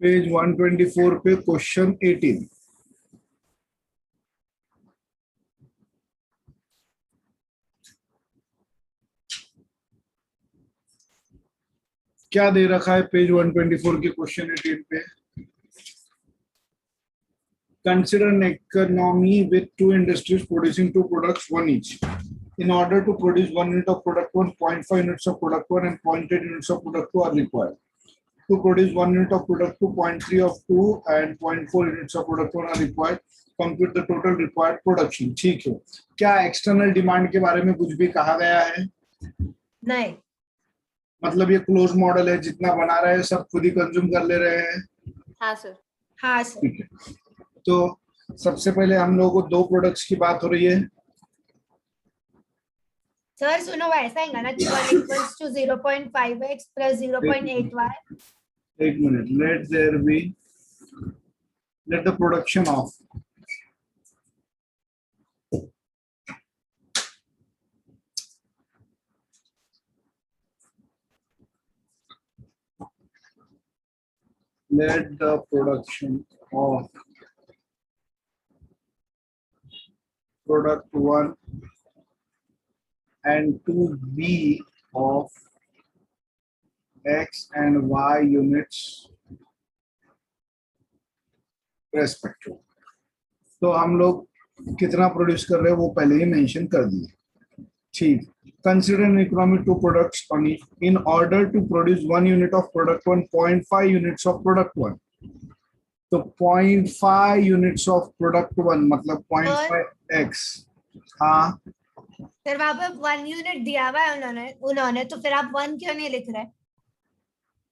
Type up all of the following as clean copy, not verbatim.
Page 124 पे question 18। क्या दे रखा है पेज 124 के क्वेश्चन 18 पे? Consider an economy with two industries producing two products, one each. In order to produce 1 unit of product 1, 0.5 units of product 1 and 0.8 units of product 2 are required. To produce 1 unit of product 2, 0.3 of 2 and 0.4 units of product 1 are required. Compute the total required production. ठीक है। क्या external demand के बारे में कुछ भी कहा गया है? नहीं। मतलब ये क्लोज मॉडल है, जितना बना रहे हैं सब खुद ही कंज्यूम कर ले रहे हैं? हाँ सर। हाँ सर। ठीक है। तो सबसे पहले हम लोगों को दो प्रोडक्ट्स की बात हो रही है। सर सुनो, वैसा है ना कि 1 equals to 0.5x plus 0.8y। एक minute, let the production of product 1 and 2 be of x and y units respective। तो हम लोग कितना प्रोड्यूस कर रहे हैं वो पहले ही मेंशन कर दिए। ठीक। Consider an economy two products on it. In order to produce 1 unit of product 1, 0.5 units of product 1. तो 0.5 units of product 1 मतलब 0.5x। हाँ सर वहां पर 1 यूनिट दिया हुआ है उन्होंने तो फिर आप 1 क्यों नहीं लिख रहे?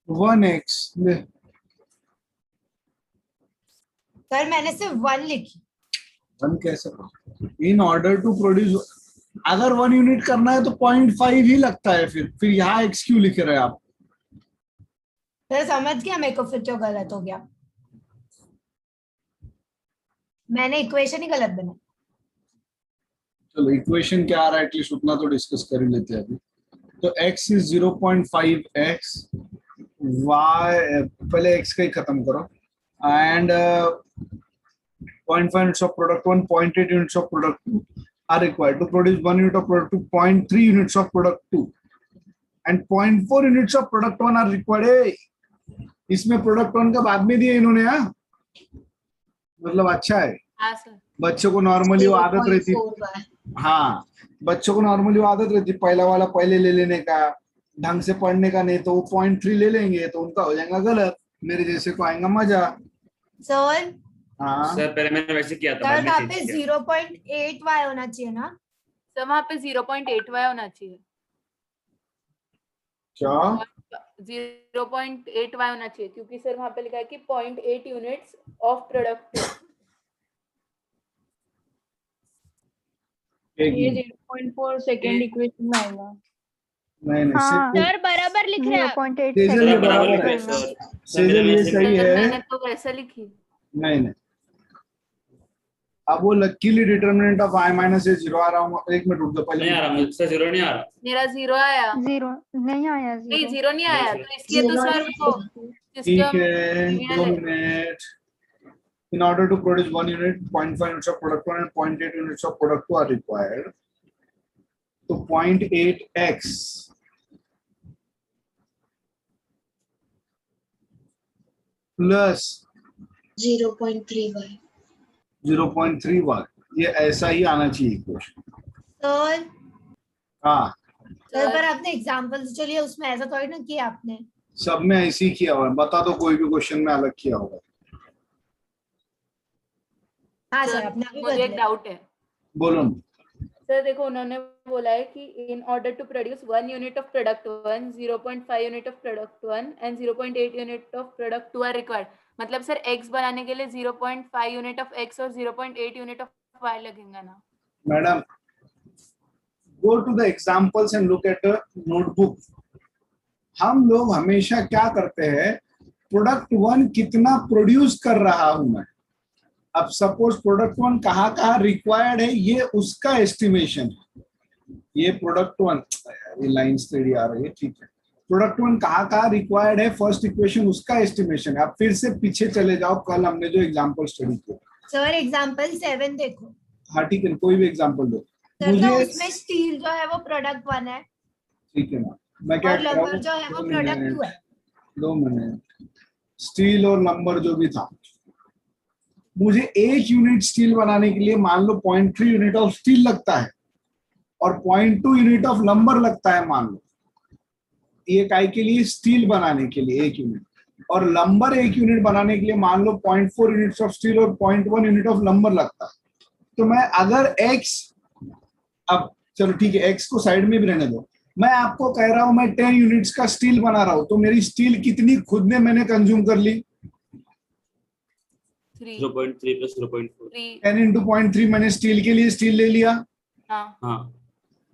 1x। सर मैंने सिर्फ 1 लिखी। 1 कैसे? इन ऑर्डर टू प्रोड्यूस, अगर 1 यूनिट करना है तो 0.5 ही लगता है। फिर यहाँ x क्यों लिख रहे हैं आप? सर समझ गया मेरे को, फिर क्यों गलत हो गया? मैंने इक्वेशन ही गलत बनाई। चलो इक्वेशन क्या आ रहा है एटलीस्ट उतना तो डिस्कस कर ही लेते हैं अभी। तो x इज 0.5x, y पहले x का ही खत्म करो, and 0.5 units of product 1, 0.8 units of product 2 are required. To produce 1 unit of product 2, 0.3 units of product 2 and 0.4 units of product 1 are required। इसमें प्रोडक्ट 1 का बाद में दिया इन्होंने। हाँ मतलब अच्छा है। हाँ सर। बच्चों को नॉर्मली वो आदत रहती, हाँ बच्चों को नॉर्मली वो आदत रहती पहला वाला पहले ले लेने का, ढंग से पढ़ने का, नहीं तो वो 0.3 ले लेंगे तो उनका हो जाएगा गलत, मेरे जैसे को आएगा मजा। सर हाँ सर पहले मैंने वैसे किया था, सर वहाँ पे 0.8y होना चाहिए ना? सर वहाँ पे 0.8y होना चाहिए। क्या 0.8y होना चाहिए क्योंकि सर वहाँ पे लिखा है कि 0.8 यूनिट्स ऑफ प्रोडक्ट। ये 0.4 सेकंड इक्वेशन में आएगा। नहीं नहीं सर बराबर लिख रहे हैं 0.8 सेजल ये बराबर है, सेजल ये सही है। मैंने तो वैसा लिखी। नहीं नहीं, अब वो luckily determinant of i minus A 0 आ रहा हूँ। एक मिनट रुक दो पहले। नहीं आ रहा मुझसे, 0 नहीं आ रहा। मेरा 0 आया। 0 नहीं आया। नहीं 0 नहीं आया तो इसलिए तो सर वो ठीक है 2 minute. In order to produce 1 unit, 0.5 units of product 1 and 0.8 units of product 2 are required. तो 0.8x प्लस 0.3y 0.3y, ये ऐसा ही आना चाहिए क्वेश्चन। सर हाँ सर पर आपने एग्जांपल्स जो लिए उसमें ऐसा थोड़ी ना किया आपने। सब में ऐसे ही किया हुआ है, बता दो कोई भी क्वेश्चन में अलग किया होगा। हाँ सर आपने अभी मुझे एक डाउट है। बोलो। सर देखो उन्होंने बोला है कि in order to produce 1 unit of product 1, 0.5 unit of product 1 and 0.8 unit of product 2 are required. मतलब सर x बनाने के लिए 0.5 यूनिट ऑफ x और 0.8 यूनिट ऑफ y लगेगा ना? Madam go to the examples and look at notebook. हम लोग हमेशा क्या करते हैं, प्रोडक्ट 1 कितना प्रोड्यूस कर रहा हूं मैं। अब सपोज प्रोडक्ट 1 कहाँ रिक्वायर्ड है, ये उसका एस्टिमेशन है। ये प्रोडक्ट 1 लाइन स्टडी आ रही है, ठीक है। प्रोडक्ट वन कहाँ रिक्वायर्ड है, फर्स्ट इक्वेशन उसका एस्टिमेशन है। अब फिर से पीछे चले जाओ, कल हमने जो एग्जांपल स्टडी किया। सर एग्जांपल 7 देखो हाँ ठीक है, कोई भी एग्जांपल दो सर, तो मुझे। उसमें स्टील जो है वो प्रोडक्ट 1 है ठीक है ना, मैं क्या और कर रहा लंबर हूँ, जो है वो 2 प्रोडक्ट मिनट, 2 है। 2 मिनट। स्टील और लंबर जो भी था, मुझे 1 यूनिट स्टील बनाने के लिए मान लो 0.3 यूनिट ऑफ स्टील लगता है और 0.2 यूनिट ऑफ लंबर लगता है, मान लो। ये काय के लिए, स्टील बनाने के लिए 1 यूनिट, और लंबर 1 यूनिट बनाने के लिए मान लो 0.4 यूनिट्स ऑफ स्टील और 0.1 यूनिट ऑफ लंबर लगता है। तो मैं अगर x, अब चलो ठीक है, x को साइड में भी रहने दो, मैं आपको कह रहा हूं मैं 10 यूनिट्स का स्टील बना रहा हूं, तो मेरी स्टील कितनी खुद ने मैंने कंज्यूम कर ली? 0.3 plus 0.4. 10 into 0.3 मैंने स्टील के लिए स्टील ले लिया। हाँ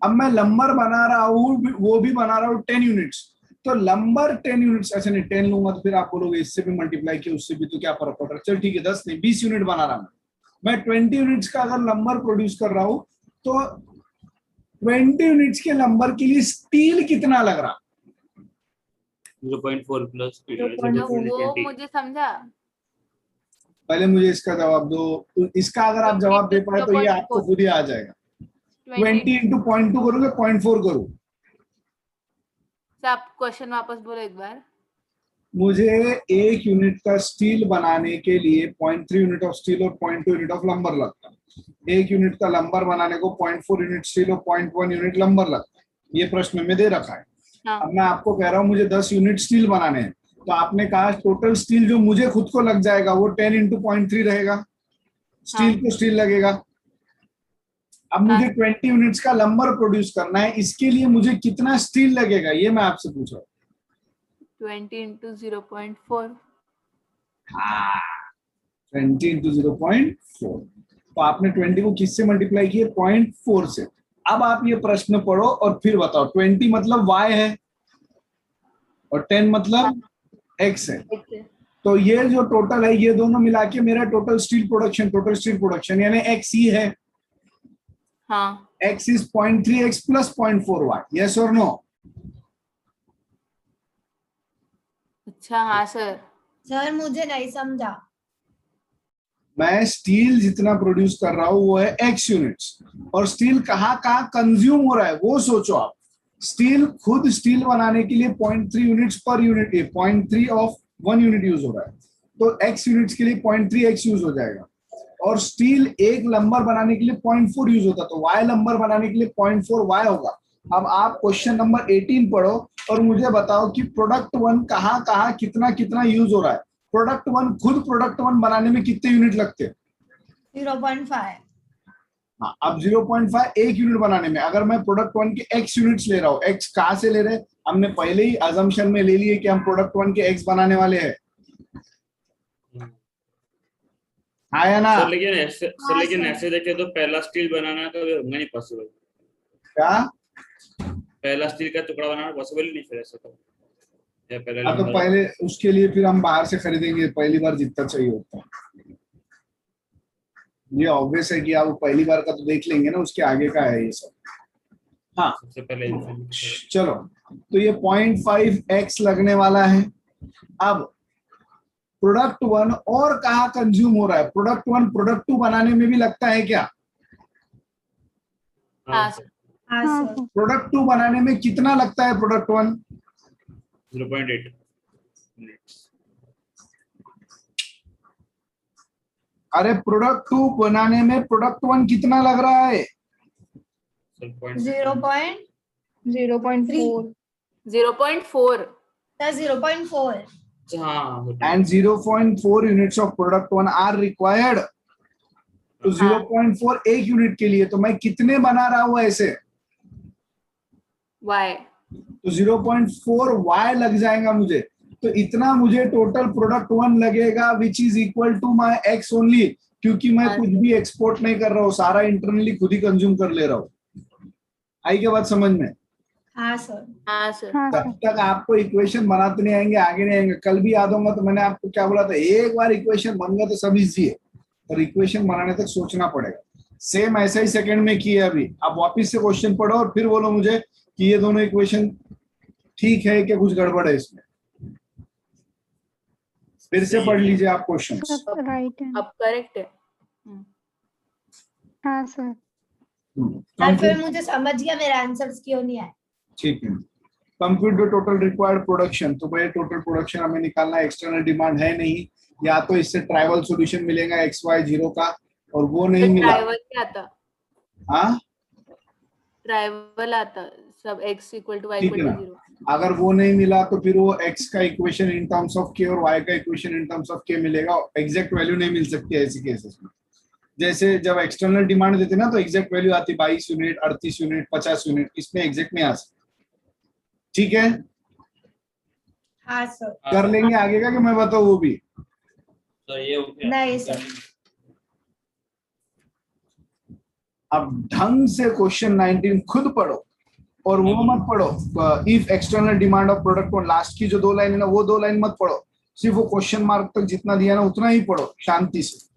अब मैं लंबर बना रहा हूँ, वो भी बना रहा हूँ 10 यूनिट्स, तो लंबर 10 यूनिट्स, ऐसे नहीं 10 लूंगा तो फिर आप बोलोगे इससे भी मल्टीप्लाई किया उससे भी, तो क्या फर्क पड़ रहा है? चल ठीक है, 10 नहीं 20 यूनिट बना रहा मैं 20 यूनिट्स का अगर लंबर प्रोड्यूस कर रहा हूँ, तो 20 यूनिट्स के लंबर के लिए स्टील कितना लग रहा? 0.4 plus तो वो 0.20. मुझे समझा। पहले मुझे इसका जवाब दो, तो इसका अगर आप जवाब दे पाए तो ये आपको खुद ही आ जाएगा। 20 into 0.2 करोगे, 0.4 करो। सर आप क्वेश्चन वापस बोलो एक बार। मुझे 1 यूनिट का स्टील बनाने के लिए 0.3 यूनिट ऑफ स्टील और 0.2 यूनिट ऑफ लंबर लगता है। 1 यूनिट का लंबर बनाने को 0.4 यूनिट स्टील और 0.1 यूनिट लंबर लगता है। ये प्रश्न में दे रखा है। हाँ। अब मैं आपको कह रहा हूँ मुझे 10 यूनिट स्टील बनाने हैं, तो आपने कहा टोटल स्टील जो मुझे खुद को लग जाएगा वो 10 into 0.3 रहेगा, स्टील को स्टील लगेगा। अब मुझे 20 यूनिट्स का लंबर प्रोड्यूस करना है, इसके लिए मुझे कितना स्टील लगेगा ये मैं आपसे पूछ रहा हूँ। 20 into 0.4। 20 into 0.4, तो आपने 20 को किससे मल्टीप्लाई किया? 0.4 से। अब आप ये प्रश्न पढ़ो और फिर बताओ। 20 मतलब y है और 10 मतलब x है, तो ये जो टोटल है ये दोनों मिला के मेरा टोटल स्टील प्रोडक्शन यानी x ही है। हाँ। x is 0.3x plus 0.4y, yes or no? अच्छा हाँ सर। सर मुझे नहीं समझा। मैं स्टील जितना प्रोड्यूस कर रहा हूं वो है x यूनिट्स, और स्टील कहाँ कंज्यूम हो रहा है वो सोचो आप। स्टील खुद स्टील बनाने के लिए 0.3 units per unit, 0.3 of 1 unit use हो रहा है, तो x यूनिट्स के लिए 0.3x यूज हो जाएगा। और स्टील एक लंबर बनाने के लिए 0.4 यूज होता, तो y लंबर बनाने के लिए 0.4y होगा। अब आप क्वेश्चन नंबर 18 पढ़ो और मुझे बताओ कि प्रोडक्ट 1 कहाँ कितना यूज हो रहा है। प्रोडक्ट 1 खुद प्रोडक्ट 1 बनाने में कितने यूनिट लगते हैं? 0.5। हाँ, अब 0.5 1 यूनिट बनाने में, अगर मैं प्रोडक्ट 1 के x यूनिट्स ले रहा हूँ, x कहाँ से ले रहे हैं? हमने पहले ही अजम्पशन में ले लिए कि हम प्रोडक्ट 1 के x बनाने वाले हैं, आया ना? लेकिन ऐसे देखे तो पहला स्टील बनाना तो होगा नहीं पॉसिबल। क्या पहला स्टील का टुकड़ा बनाना पॉसिबल ही नहीं फिर ऐसे तो। या तो पहले उसके लिए फिर हम बाहर से खरीदेंगे, पहली बार जितना चाहिए होता है। ये ऑब्वियस है कि आप पहली बार का तो देख लेंगे ना, उसके आगे का है ये सब। हाँ सबसे पहले चलो, तो ये 0.5x लगने वाला है। अब प्रोडक्ट 1 और कहाँ कंज्यूम हो रहा है? प्रोडक्ट 1 प्रोडक्ट 2 बनाने में भी लगता है क्या? हाँ हाँ सर। प्रोडक्ट 2 बनाने में कितना लगता है प्रोडक्ट 1? 0.8 मिनट्स। अरे प्रोडक्ट 2 बनाने में प्रोडक्ट 1 कितना लग रहा है? 0.3। 0.4 0.4। Sir 0.4। And 0.4 units of product 1 are required. तो 0.4 एक यूनिट के लिए, तो मैं कितने बना रहा हूँ ऐसे? y। तो 0.4 y लग जाएगा मुझे, तो इतना मुझे टोटल प्रोडक्ट 1 लगेगा which is equal to my x only, क्योंकि मैं कुछ भी एक्सपोर्ट नहीं कर रहा हूँ, सारा इंटरनली खुद ही कंज्यूम कर ले रहा हूँ। आई क्या बात समझ में? हाँ सर। हाँ सर। जब तक आपको इक्वेशन बनाते नहीं आएंगे आगे नहीं आएंगे। कल भी याद होगा तो मैंने आपको क्या बोला था, एक बार इक्वेशन बन गया तो सब इजी है, और इक्वेशन बनाने तक सोचना पड़ेगा। सेम ऐसा ही सेकंड में किया अभी। आप वापस से क्वेश्चन पढ़ो और फिर बोलो मुझे कि ये दोनों इक्वेशन ठीक है कि कुछ गड़बड़ है इसमें? फिर से पढ़ लीजिए आप क्वेश्चन। सब राइट है। अब करेक्ट है। हाँ सर। और फिर मुझे समझ गया मेरे आंसर्स क्यों नहीं आए। ठीक है। Compute the total required production. तो भाई टोटल प्रोडक्शन हमें निकालना है, एक्सटर्नल डिमांड है नहीं, या तो इससे ट्राइवल सॉल्यूशन मिलेगा XY0 का, और वो नहीं तो मिला। ट्राइवल क्या आता? हाँ ट्राइवल आता सब x इक्वल टू y ठीक इक्वल है टू ना। 0। अगर वो नहीं मिला तो फिर वो x का equation in terms of k और y का equation in terms of k मिलेगा। एग्जैक्ट वैल्यू नहीं मिल सकती है ऐसे केसेस में। जैसे जब एक्सटर्नल डिमांड देते ना तो एग्जैक्ट वैल्यू आती 22 यूनिट, 38 यूनिट, 50 यूनिट, इसमें एग्जैक्ट नहीं आ सकती। ठीक है, हाँ सर। कर लेंगे आगे का कि मैं बताऊं वो भी? तो ये हो गया। नहीं सर। अब ढंग से क्वेश्चन 19 खुद पढ़ो और वो मत पढ़ो if external demand of product को, लास्ट की जो 2 लाइन है ना वो 2 लाइन मत पढ़ो, सिर्फ वो क्वेश्चन मार्क तक जितना दिया ना उतना ही पढ़ो शांति से।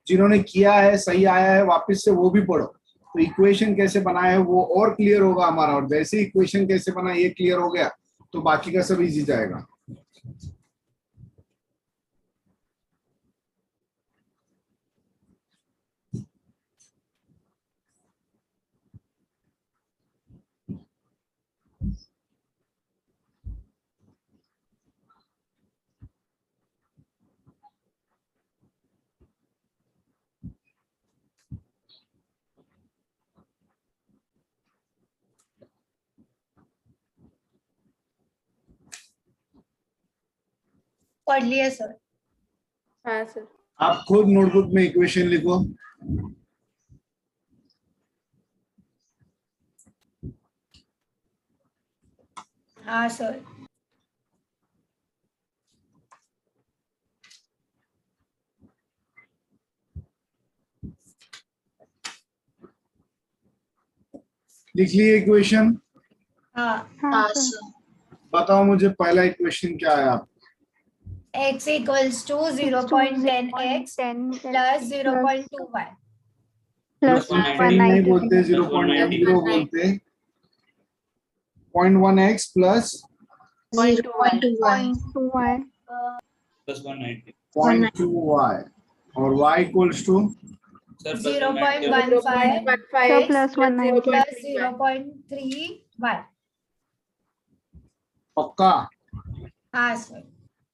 जिन्होंने किया है सही आया है वापस से वो भी पढ़ो, तो इक्वेशन कैसे बनाया है वो और क्लियर होगा हमारा, और वैसे इक्वेशन कैसे बना ये क्लियर हो गया तो बाकी का सब इजी जाएगा। पढ़ लिए सर। हाँ सर। आप खुद नोटबुक में इक्वेशन लिखो। हाँ सर। लिख लिए इक्वेशन? हाँ। हाँ हाँ सर। सर। बताओ मुझे पहला इक्वेशन क्या है आप? x equals to 0.10x 10 plus 0.2y plus 190 नहीं 190 बोलते, 0.10 बोलते, 0.1x plus 0.2y 2y plus 190 0.2y और y equals to sir 0.15 sir plus 190 plus 0.3y। पक्का? हाँ सर।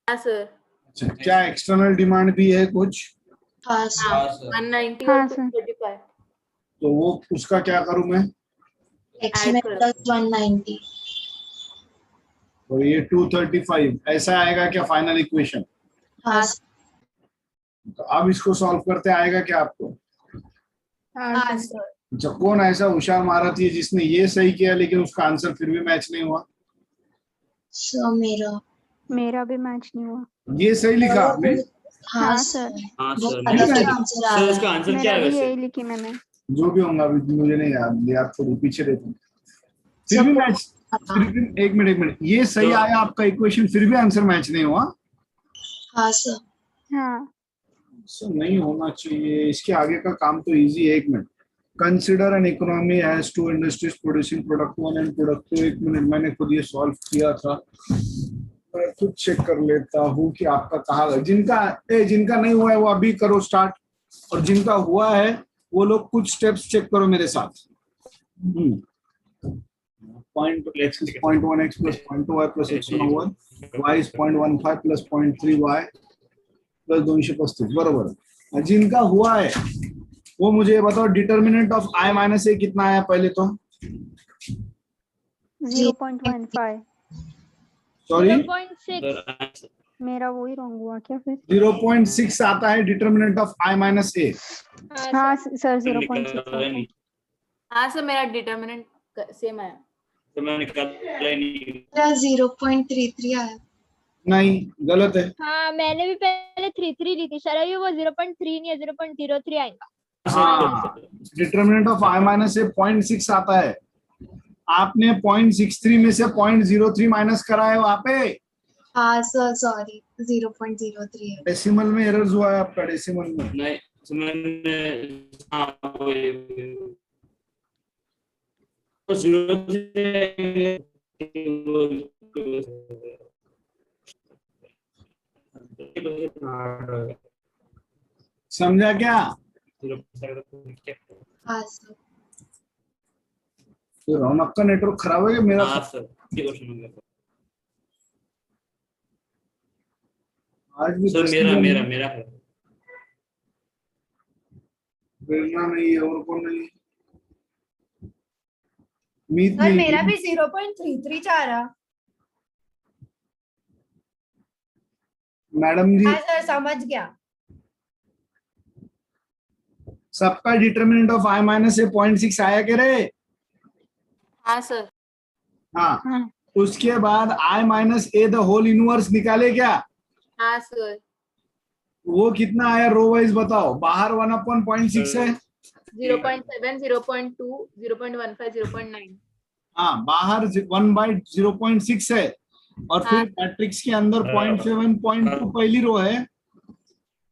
हाँ सर। अच्छा, क्या एक्सटर्नल डिमांड भी है कुछ? हाँ सर। हाँ सर 190 हाँ और सर। 235 तो वो उसका क्या करूं मैं? x Add में करो। प्लस 190। और ये 235 ऐसा आएगा क्या फाइनल इक्वेशन? हाँ सर। तो अब इसको सॉल्व करते आएगा क्या आपको? हाँ हाँ सर। सर। अच्छा, कौन ऐसा होशियार महारथी है जिसने ये सही किया लेकिन उसका आंसर फिर भी मैच नहीं हुआ? सर मेरा भी मैच नहीं हुआ। ये सही लिखा आपने? हाँ हाँ सर। सर। हाँ वो सर अलग नहीं, आंसर आ सर रहा उसका है। आंसर क्या मेरा है भी वैसे? यही लिखी मैंने। जो भी होगा अभी मुझे नहीं याद छोड़ो पीछे रहते हैं। फिर भी मैच, फिर भी एक मिनट ये सही आया आपका इक्वेशन, फिर भी आंसर मैच नहीं हुआ? हाँ सर। हाँ सर नहीं होना चाहिए, इसके आगे का काम तो इजी है। एक minute, consider an economy has two industries producing product 1 and product 2। एक मिनट, मैंने खुद ये सॉल्व किया था, मैं खुद चेक कर लेता हूँ कि आपका कहाँ। जिनका नहीं हुआ है वो अभी करो स्टार्ट, और जिनका हुआ है वो लोग कुछ स्टेप्स चेक करो मेरे साथ। 0.1x plus 0.2y plus x1 y is 0.15 plus 0.3y plus 235 बरोबर। जिनका हुआ है वो मुझे बताओ डिटर्मिनेंट ऑफ i माइनस ए कितना आया पहले तो? 0.15। सॉरी 0.6। मेरा वही रॉन्ग हुआ क्या फिर? 0.6 आता है डिटर्मिनेंट ऑफ i माइनस ए। हाँ सर 0.6 आता है। हाँ सर मेरा डिटर्मिनेंट सेम आया। तो मैं निकाला ही नहीं। मेरा 0.33 आया। नहीं, गलत है। हाँ मैंने भी पहले 33 ली थी सर, अभी वो 0.3 या 0.03 आएगा। हाँ, डिटर्मिनेंट ऑफ i माइनस ए 0.6 आता है। आपने 0.63 में से 0.03 माइनस करा है वहां पे। हाँ सर सॉरी 0.03 है। डेसिमल में एरर्स हुआ है आपका, डेसिमल में। नहीं तो मैंने हाँ जीरो समझा क्या? हाँ सर। तो रौनक का नेटवर्क खराब है कि मेरा? हाँ सर, ये क्वेश्चन हो गया आज भी सर। मेरा है। प्रेरणा नहीं है और कौन नहीं? मीत सर नहीं मेरा है। भी 0.33 चाह रहा। मैडम जी हाँ सर समझ गया। सबका डिटर्मिनेंट ऑफ I माइनस ए 0.6 आया के रे? हाँ सर। हाँ, हाँ उसके बाद I minus A the whole inverse निकाले क्या? हाँ सर। वो कितना आया रो वाइज बताओ। बाहर 1/0.6 है। 0.7, 0.2, 0.15, 0.9। हाँ, बाहर 1/0.6 है और फिर हाँ। मैट्रिक्स के अंदर 0.7 0.2 पहली रो है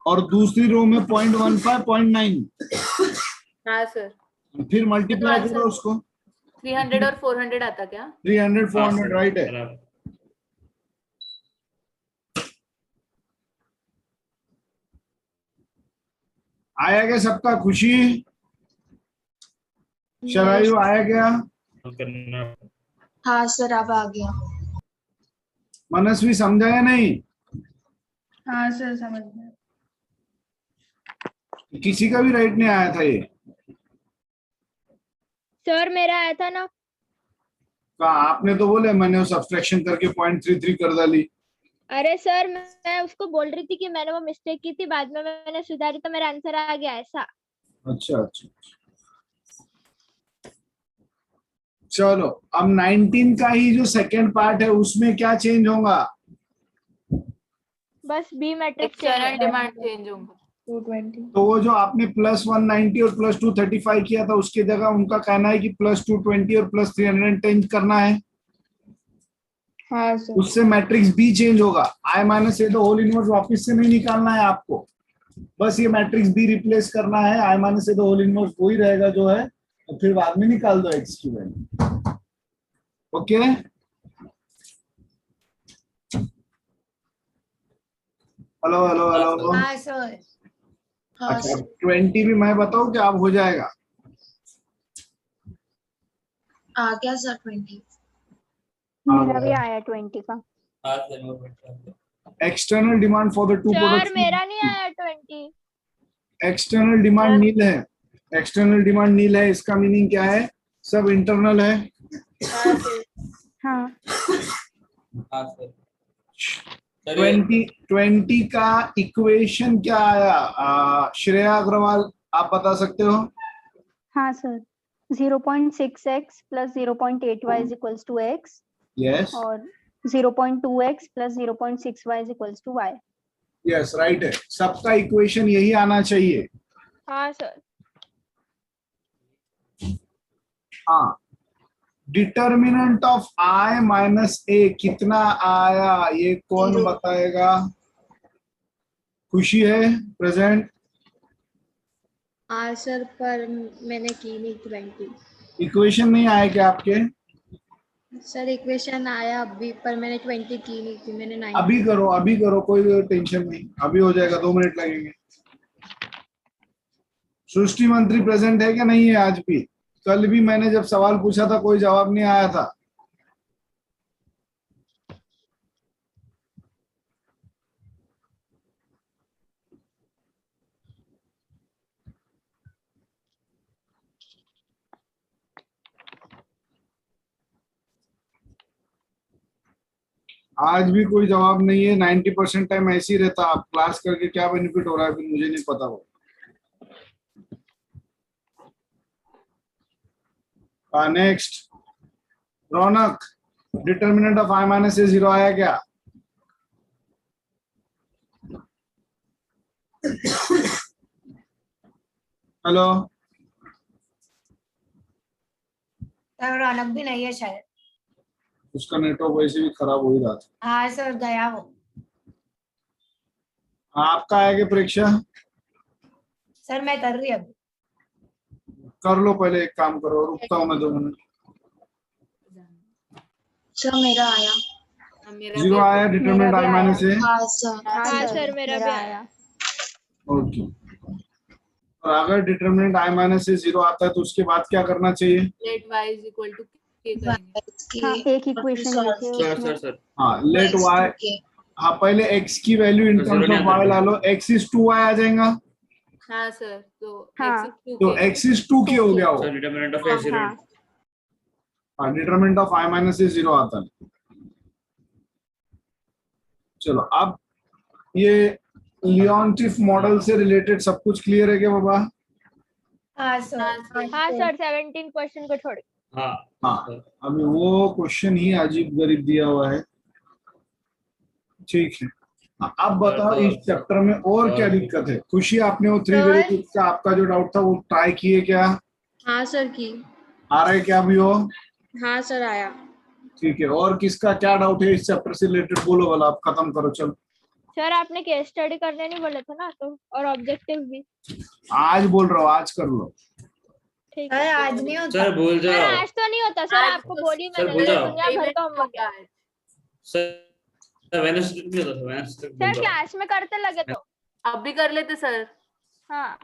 और दूसरी रो में 0.15 0.9। हाँ सर। फिर मल्टीप्लाई आंसर करो उसको। 300 और 400 आता क्या? 300 हाँ 400 सर, राइट है। बराबर। आया क्या सबका? खुशी शरायु आया क्या? करना हाँ सर अब आ गया। मनस्वी समझा या नहीं? हाँ सर समझ गया। किसी का भी राइट नहीं आया था ये? सर मेरा आया था ना। कहा आपने तो बोले, मैंने वो सब्सट्रैक्शन करके 0.33 कर डाली। अरे सर मैं उसको बोल रही थी कि मैंने वो मिस्टेक की थी, बाद में मैंने सुधारी तो मेरा आंसर आ गया ऐसा। अच्छा अच्छा, चलो अब 19 का ही जो सेकंड पार्ट है उसमें क्या चेंज होगा? बस B matrix external demand change होगा। 220। तो वो जो आपने +190 और +235 किया था उसकी जगह उनका कहना है कि +220 और +310 करना है। हाँ सर। उससे मैट्रिक्स बी चेंज होगा। I minus A the whole inverse वापिस से नहीं निकालना है आपको, बस ये मैट्रिक्स बी रिप्लेस करना है। I minus A the whole inverse वही रहेगा जो है, और फिर बाद में निकाल दो एक्स की value. Okay, hello hello hello. हाँ सर। हाँ अच्छा, सर 20 भी मैं बताऊं कि आप हो जाएगा? आ गया सर 20। मेरा भी आया 20 का। हाँ सर, नोट करते हैं। External demand for the two sir products. मेरा नहीं आया 20। External demand sir. नील है। एक्सटर्नल डिमांड नील है, इसका मीनिंग क्या है? सब इंटरनल है। हाँ सर। हाँ हाँ सर। सर ये 20 का इक्वेशन क्या आया? श्रेया अग्रवाल आप बता सकते हो? हाँ sir 0.6x plus 0.8y is equals to x yes और 0.2x plus 0.6y is equals to y। Yes right है। सबका इक्वेशन यही आना चाहिए। हाँ सर। हाँ, डिटर्मिनेंट ऑफ I माइनस ए कितना आया ये कौन 0। बताएगा? खुशी है प्रेजेंट? हाँ सर पर मैंने की नहीं 20। इक्वेशन नहीं आया क्या आपके? सर इक्वेशन आया अभी पर मैंने 20 की नहीं थी, मैंने 9। अभी करो, कोई टेंशन नहीं, अभी हो जाएगा, 2 मिनट लगेंगे। सृष्टि मंत्री प्रेजेंट है क्या नहीं है आज भी? कल भी मैंने जब सवाल पूछा था कोई जवाब नहीं आया था। आज भी कोई जवाब नहीं है। 90% टाइम ऐसे ही रहता। आप क्लास करके क्या बेनिफिट हो रहा है फिर मुझे नहीं पता। वो next, Raunak, determinant of I minus A 0 आया क्या? हेलो, सर रौनक भी नहीं है शायद। उसका नेटवर्क वैसे भी खराब हो ही रहा था। हाँ सर गया वो। आपका आया क्या परीक्षा? सर मैं कर रही अभी। कर लो, पहले एक काम करो, रुकता हूँ मैं 2 मिनट। सर मेरा आया। मेरा जीरो भी आया, डिटरमिनेंट मेरा आई भी माइनस ए। हाँ सर। हाँ सर मेरा भी आया। ओके, और अगर डिटरमिनेंट आई माइनस ए 0 आता है तो उसके बाद क्या करना चाहिए? Let y is equal to k करेंगे। हाँ, एक इक्वेशन लिखे सर उसमें। सर हाँ, लेट वाई, हाँ पहले x की वैल्यू इन तो टर्म्स zero ऑफ नहीं y आता। ला लो, x is 2y आ जाएगा, हाँ सर, तो हाँ। x is 2k तो x is 2k हो गया वो। सर डिटरमिनेंट ऑफ ए 0 हाँ हाँ, determinant of I minus A 0 आता है। चलो, अब ये लियोनटिफ मॉडल से रिलेटेड सब कुछ क्लियर है क्या बाबा? हाँ सर। हाँ सर 17 क्वेश्चन को छोड़ के। हाँ हाँ, अभी वो क्वेश्चन ही अजीब गरीब दिया हुआ है, ठीक है। हाँ, अब बताओ इस चैप्टर में और क्या दिक्कत है? खुशी, आपने वो 3 सर। वेरिएबल्स का आपका जो डाउट था वो ट्राई किए क्या? हाँ सर की। आ रहा है क्या अभी वो? हाँ सर आया। ठीक है, और किसका क्या डाउट है इस चैप्टर से रिलेटेड? बोलो वाला, आप खत्म करो। चलो, सर आपने केस स्टडी करने नहीं बोले थे ना, तो और ऑब्जेक्टिव भी। आज बोल रहा हूँ, आज कर लो। ठीक सर है आज नहीं होता। सर भूल सर जाओ। आज तो नहीं होता सर, आज आपको तो- बोली सर, मैंने भूल जाओ। दुनिया भर का होमवर्क है। सर वेडनेसडे नहीं होता, सर वेडनेसडे भूल सर जाओ। क्लास में करते लगे तो। अब भी कर लेते सर। हाँ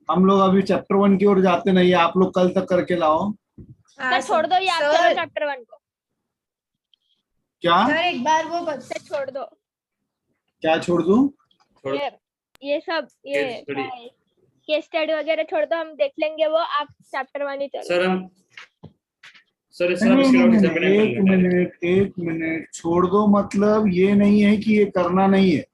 हम लोग अभी चैप्टर 1 की ओर जाते नहीं, आप लोग कल तक करके लाओ। हाँ, सर छोड़ दो, याद सर। करो चैप्टर 1 को। क्या सर एक बार वो सर छोड़ दो क्या छोड़ दूं? छोड़- ये सब, ये Case study। केस स्टडी वगैरह छोड़ दो, हम देख लेंगे वो। आप चैप्टर 1 ही चलो। सर हम सर इसका नहीं, इसके नहीं, डाउट नहीं, एग्जाम पे नहीं एक कर लेंगे। मिनट, एक मिनट, छोड़ दो मतलब ये नहीं है कि ये करना नहीं है,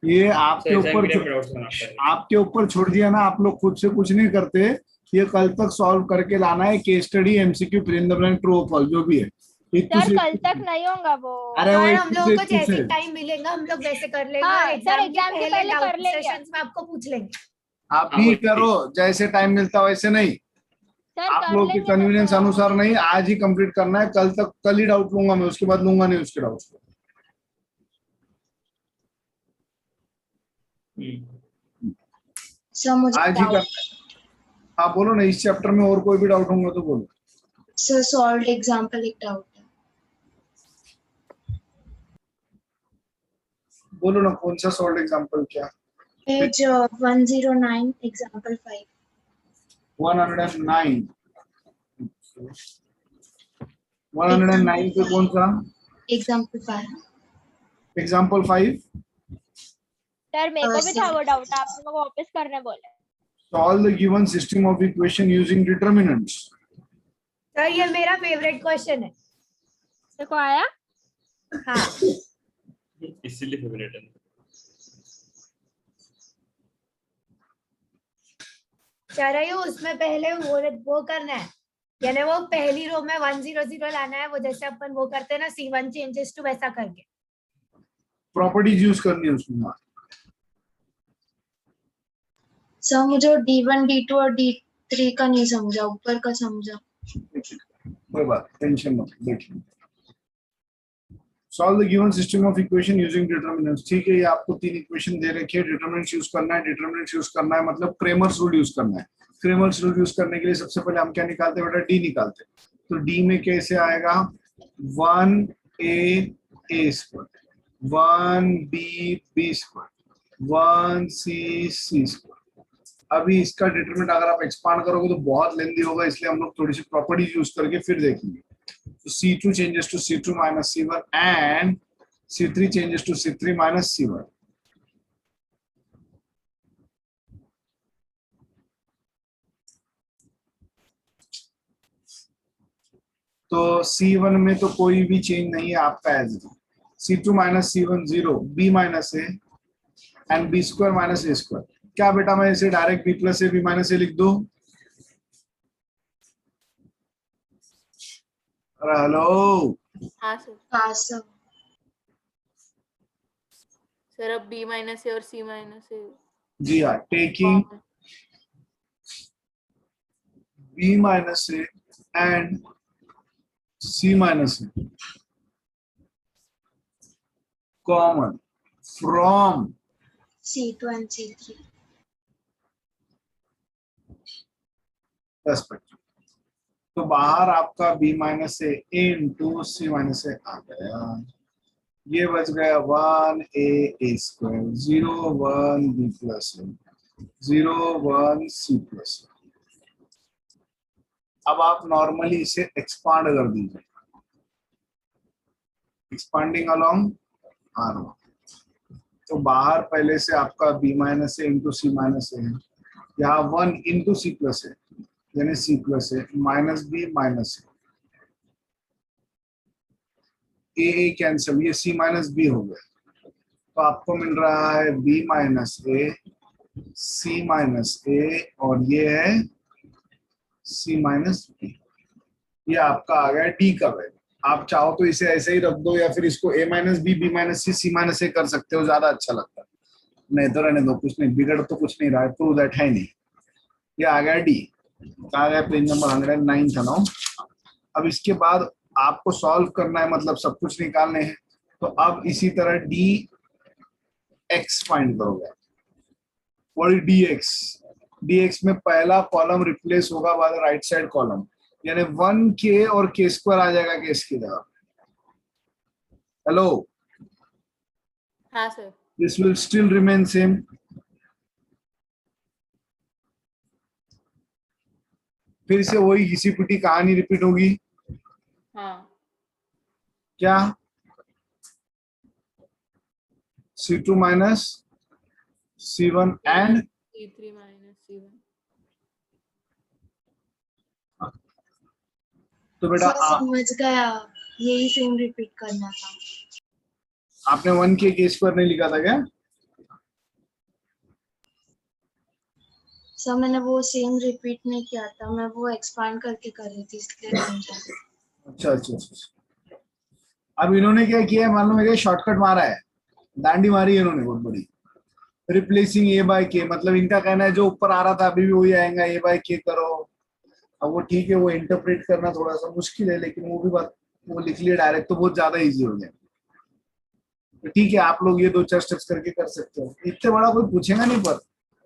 ये आपके सर एग्जाम ऊपर के लिए डाउट्स बनाना आपके ऊपर छोड़ दिया ना। आप लोग खुद से कुछ नहीं करते, ये कल तक सॉल्व करके लाना है। Case study, MCQ, fill in the blank, true और फॉल्स जो भी है। सर कल तक नहीं होगा वो। अरे वो सर एक हम से लोगों को एक चीज जैसे है। टाइम मिलेगा हम लोग वैसे कर लेंगे। हाँ, और सर एग्जाम के पहले कर डाउट लेंगे। सेशंस में आपको पूछ लेंगे। आप हाँ, भी वही। करो, जैसे टाइम मिलता वैसे नहीं। सर आप कर लोग के लेंगे कन्वीनियंस तो। अनुसार नहीं, आज ही कंप्लीट करना है। कल तक, कल ही डाउट लूंगा मैं, उसके बाद लूंगा नहीं उसके डाउट्स को। सर मुझे आज ही डाउट। करना है। आप बोलो ना, इस चैप्टर में और कोई भी डाउट होगा तो बोलो। सर सॉल्व्ड एग्जांपल एक डाउट है। बोलो ना, कौन सा सॉल्व एग्जांपल? क्या? Page 109 example 5। 109 109 पे कौन सा? एग्जांपल 5। एग्जांपल 5। सर मेरे को भी था सर। वो डाउट, आप मेरे को वापस करने बोले। Solve the given system of equation using determinants. Sir ये मेरा फेवरेट क्वेश्चन है। देखो आया। हाँ इसीलिए फेवरेट है। चलो उसमें पहले वो करना है, यानी वो पहली रो में 100 लाना है, वो जैसे अपन वो करते हैं ना C1 चेंजेस टू, वैसा करके प्रॉपर्टीज यूज करनी है उसमें। सर मुझे D1 D2 और D3 का नहीं समझा, ऊपर का समझा। कोई बात, टेंशन मत, देखिए। Solve the given system of equation using determinants. ठीक है, ये आपको 3 इक्वेशन दे रखी है, डिटरमिनेंट्स यूज करना है। डिटरमिनेंट्स यूज करना है मतलब क्रेमर्स रूल यूज करना है। क्रेमर्स रूल यूज करने के लिए सबसे पहले हम क्या निकालते हैं बेटा? डी निकालते हैं। तो डी में कैसे आएगा? 1a square, 1b b square, 1c square. अभी इसका डिटरमिनेंट अगर आप एक्सपांड करोगे तो बहुत लेंदी होगा, इसलिए हम लोग थोड़ी सी प्रॉपर्टीज यूज करके फिर देखेंगे। So C2 changes to C2 minus C1 and C3 changes to C3 minus C1. तो C1 में तो कोई भी चेंज नहीं है आपका as it. C2 minus C1 0, B minus A and B square minus A square। क्या बेटा मैं इसे direct B plus A B minus A लिख दूं? अरे हेलो। हाँ सर। हाँ सर। सर अब b माइनस ए और c माइनस ए। जी हाँ, taking B minus A and C minus A common from C2 and C3। perspective। तो बाहर आपका b माइनस ए इंटू सी माइनस ए आ गया, ये बच गया 1a square 0 1 b plus 0 1 c plus. अब आप नॉर्मली इसे एक्सपांड कर दीजिए, एक्सपांडिंग अलोंग R1, तो बाहर पहले से आपका b माइनस ए इंटू सी माइनस ए है, यहाँ 1 इंटू सी प्लस है यानी सी प्लस है माइनस बी माइनस ए कैंसिल, ये सी माइनस बी हो गया, तो आपको मिल रहा है बी माइनस ए सी माइनस ए और ये है सी माइनस बी। ये आपका आ गया डी का वैल्यू। आप चाहो तो इसे ऐसे ही रख दो या फिर इसको ए माइनस बी माइनस सी माइनस ए कर सकते हो, ज्यादा अच्छा लगता है। नहीं तो रहने दो, कुछ नहीं बिगड़ तो कुछ नहीं रहा है, प्रूव दैट है नहीं। ये आ गया डी, आ गया पेज नंबर 109 था ना। अब इसके बाद आपको सॉल्व करना है, मतलब सब कुछ निकालने हैं, तो अब इसी तरह डी एक्स फाइंड करोगे। और डी एक्स में पहला कॉलम रिप्लेस होगा by the right side column, यानी 1k और k स्क्वायर आ जाएगा k की जगह। हेलो, हाँ sir. This will still remain same. फिर से वही घिसी पिटी कहानी रिपीट होगी। हाँ। क्या C2 minus C1 and C3 minus C1। तो बेटा सर समझ गया, यही सेम रिपीट करना था। आपने 1k k स्क्वायर नहीं लिखा था क्या? सर मैंने वो सेम रिपीट नहीं किया था, मैं वो एक्सपांड करके कर रही थी इसलिए समझा। अच्छा अच्छा अच्छा। अब इन्होंने क्या किया है मालूम है क्या? शॉर्टकट मारा है, दांडी मारी है इन्होंने बहुत बड़ी। रिप्लेसिंग ए बाय के, मतलब इनका कहना है जो ऊपर आ रहा था अभी भी वही आएगा, ए बाय के करो। अब वो ठीक है, वो इंटरप्रेट करना थोड़ा सा मुश्किल है, लेकिन वो भी बात वो लिख लिया डायरेक्ट तो बहुत ज्यादा इजी हो गया। तो ठीक है, आप लोग ये 2-4 स्टेप्स करके कर सकते हो। इतने बड़ा कोई पूछेगा नहीं, पर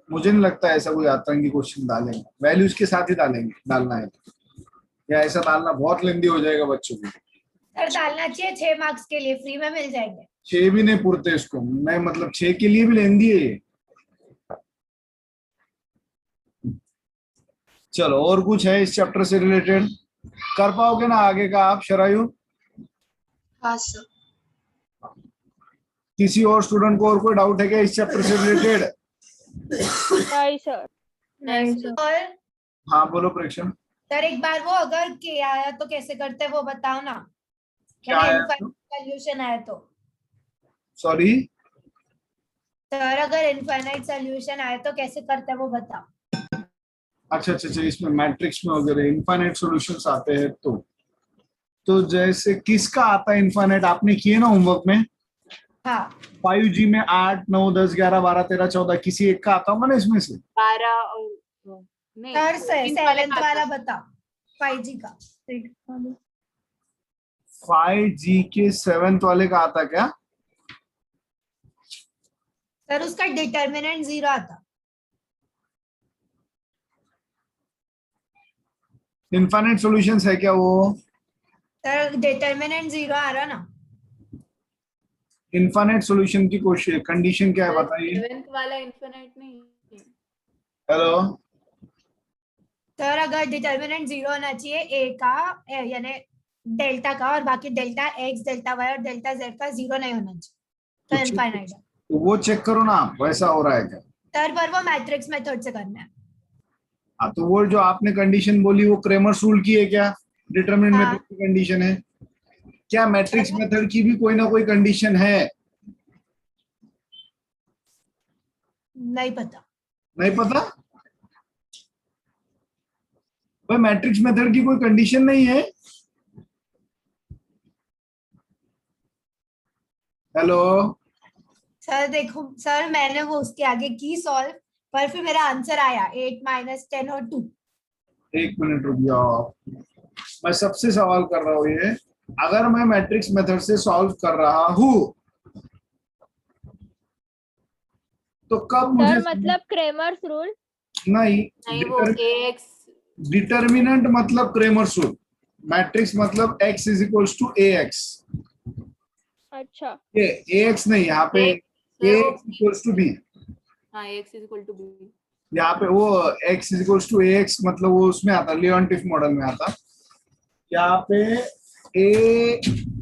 मुझे नहीं लगता ऐसा कोई आतंकी क्वेश्चन डालेंगे। वैल्यूज के साथ ही डालेंगे, डालना है या ऐसा डालना बहुत लेंदी हो जाएगा बच्चों को। सर डालना चाहिए 6 मार्क्स के लिए, फ्री में मिल जाएंगे। 6 भी नहीं पुरते इसको, मैं मतलब 6 के लिए भी लेंदी है ये। चलो, और कुछ है इस चैप्टर से रिलेटेड? कर पाओगे ना आगे का आप शरायु? हाँ सर। किसी और स्टूडेंट को और कोई डाउट है क्या इस चैप्टर से रिलेटेड? नहीं सर। नहीं सर। और हाँ बोलो प्रेक्षण। सर एक बार वो अगर के आया तो कैसे करते हैं वो बताओ ना। क्या आया? सोल्यूशन आया तो? सॉरी सर अगर इनफाइनाइट सोल्यूशन आया तो कैसे करते हैं वो बताओ। अच्छा अच्छा अच्छा, इसमें मैट्रिक्स में वगैरह इनफाइनाइट सॉल्यूशंस आते हैं तो जैसे किसका आता है इनफाइनाइट? आपने किए ना होमवर्क में? हाँ 5G में 8 9 10 11 12 13 14 किसी एक का आता होगा ना इसमें से। 12 और नहीं सर 14 वाले 7th का वाला आता है। बताओ 5G का। 5G के 7th वाले का आता क्या? सर उसका डिटर्मिनेंट 0 आता। इनफाइनाइट सॉल्यूशंस है क्या वो? सर डिटर्मिनेंट 0 आ रहा ना। इनफाइनाइट सॉल्यूशन की कोशिश कंडीशन क्या है बताइए। 7th वाला इनफिनिट नहीं है। हेलो सर अगर डिटर्मिनेंट 0 होना चाहिए ए का यानी डेल्टा का, और बाकी डेल्टा एक्स डेल्टा वाई और डेल्टा जेड का 0 नहीं होना चाहिए तो इनफाइनाइट है। तो वो चेक करो ना आप, वैसा हो रहा है क्या? सर पर वो मैट्रिक्स मेथड से करना है। हाँ तो वो जो आपने कंडीशन बोली वो क्रेमर्स रूल की है क्या? डिटरमिनेंट हाँ। मेथड की कंडीशन है क्या? मैट्रिक्स मेथड की भी कोई ना कोई कंडीशन है? नहीं पता। नहीं पता भाई, मैट्रिक्स मेथड की कोई कंडीशन नहीं है। हेलो सर देखो सर मैंने वो उसके आगे की सॉल्व, पर फिर मेरा आंसर आया 8 - 10 और 2। एक मिनट रुक जाओ, मैं सबसे सवाल कर रहा हूँ ये, अगर मैं मैट्रिक्स मेथड से सॉल्व कर रहा हूँ तो कब मुझे सर मतलब क्रेमर्स रूल? नहीं नहीं वो AX डिटर्मिनेंट मतलब क्रेमर्स रूल, मैट्रिक्स मतलब x is equals to ax। अच्छा ये ax नहीं, यहाँ पे ax इक्वल्स टू b, हाँ x is equal to b। यहाँ पे वो x is equals to ax मतलब वो उसमें आता, लियोनटिफ मॉडल में आता। यहाँ पे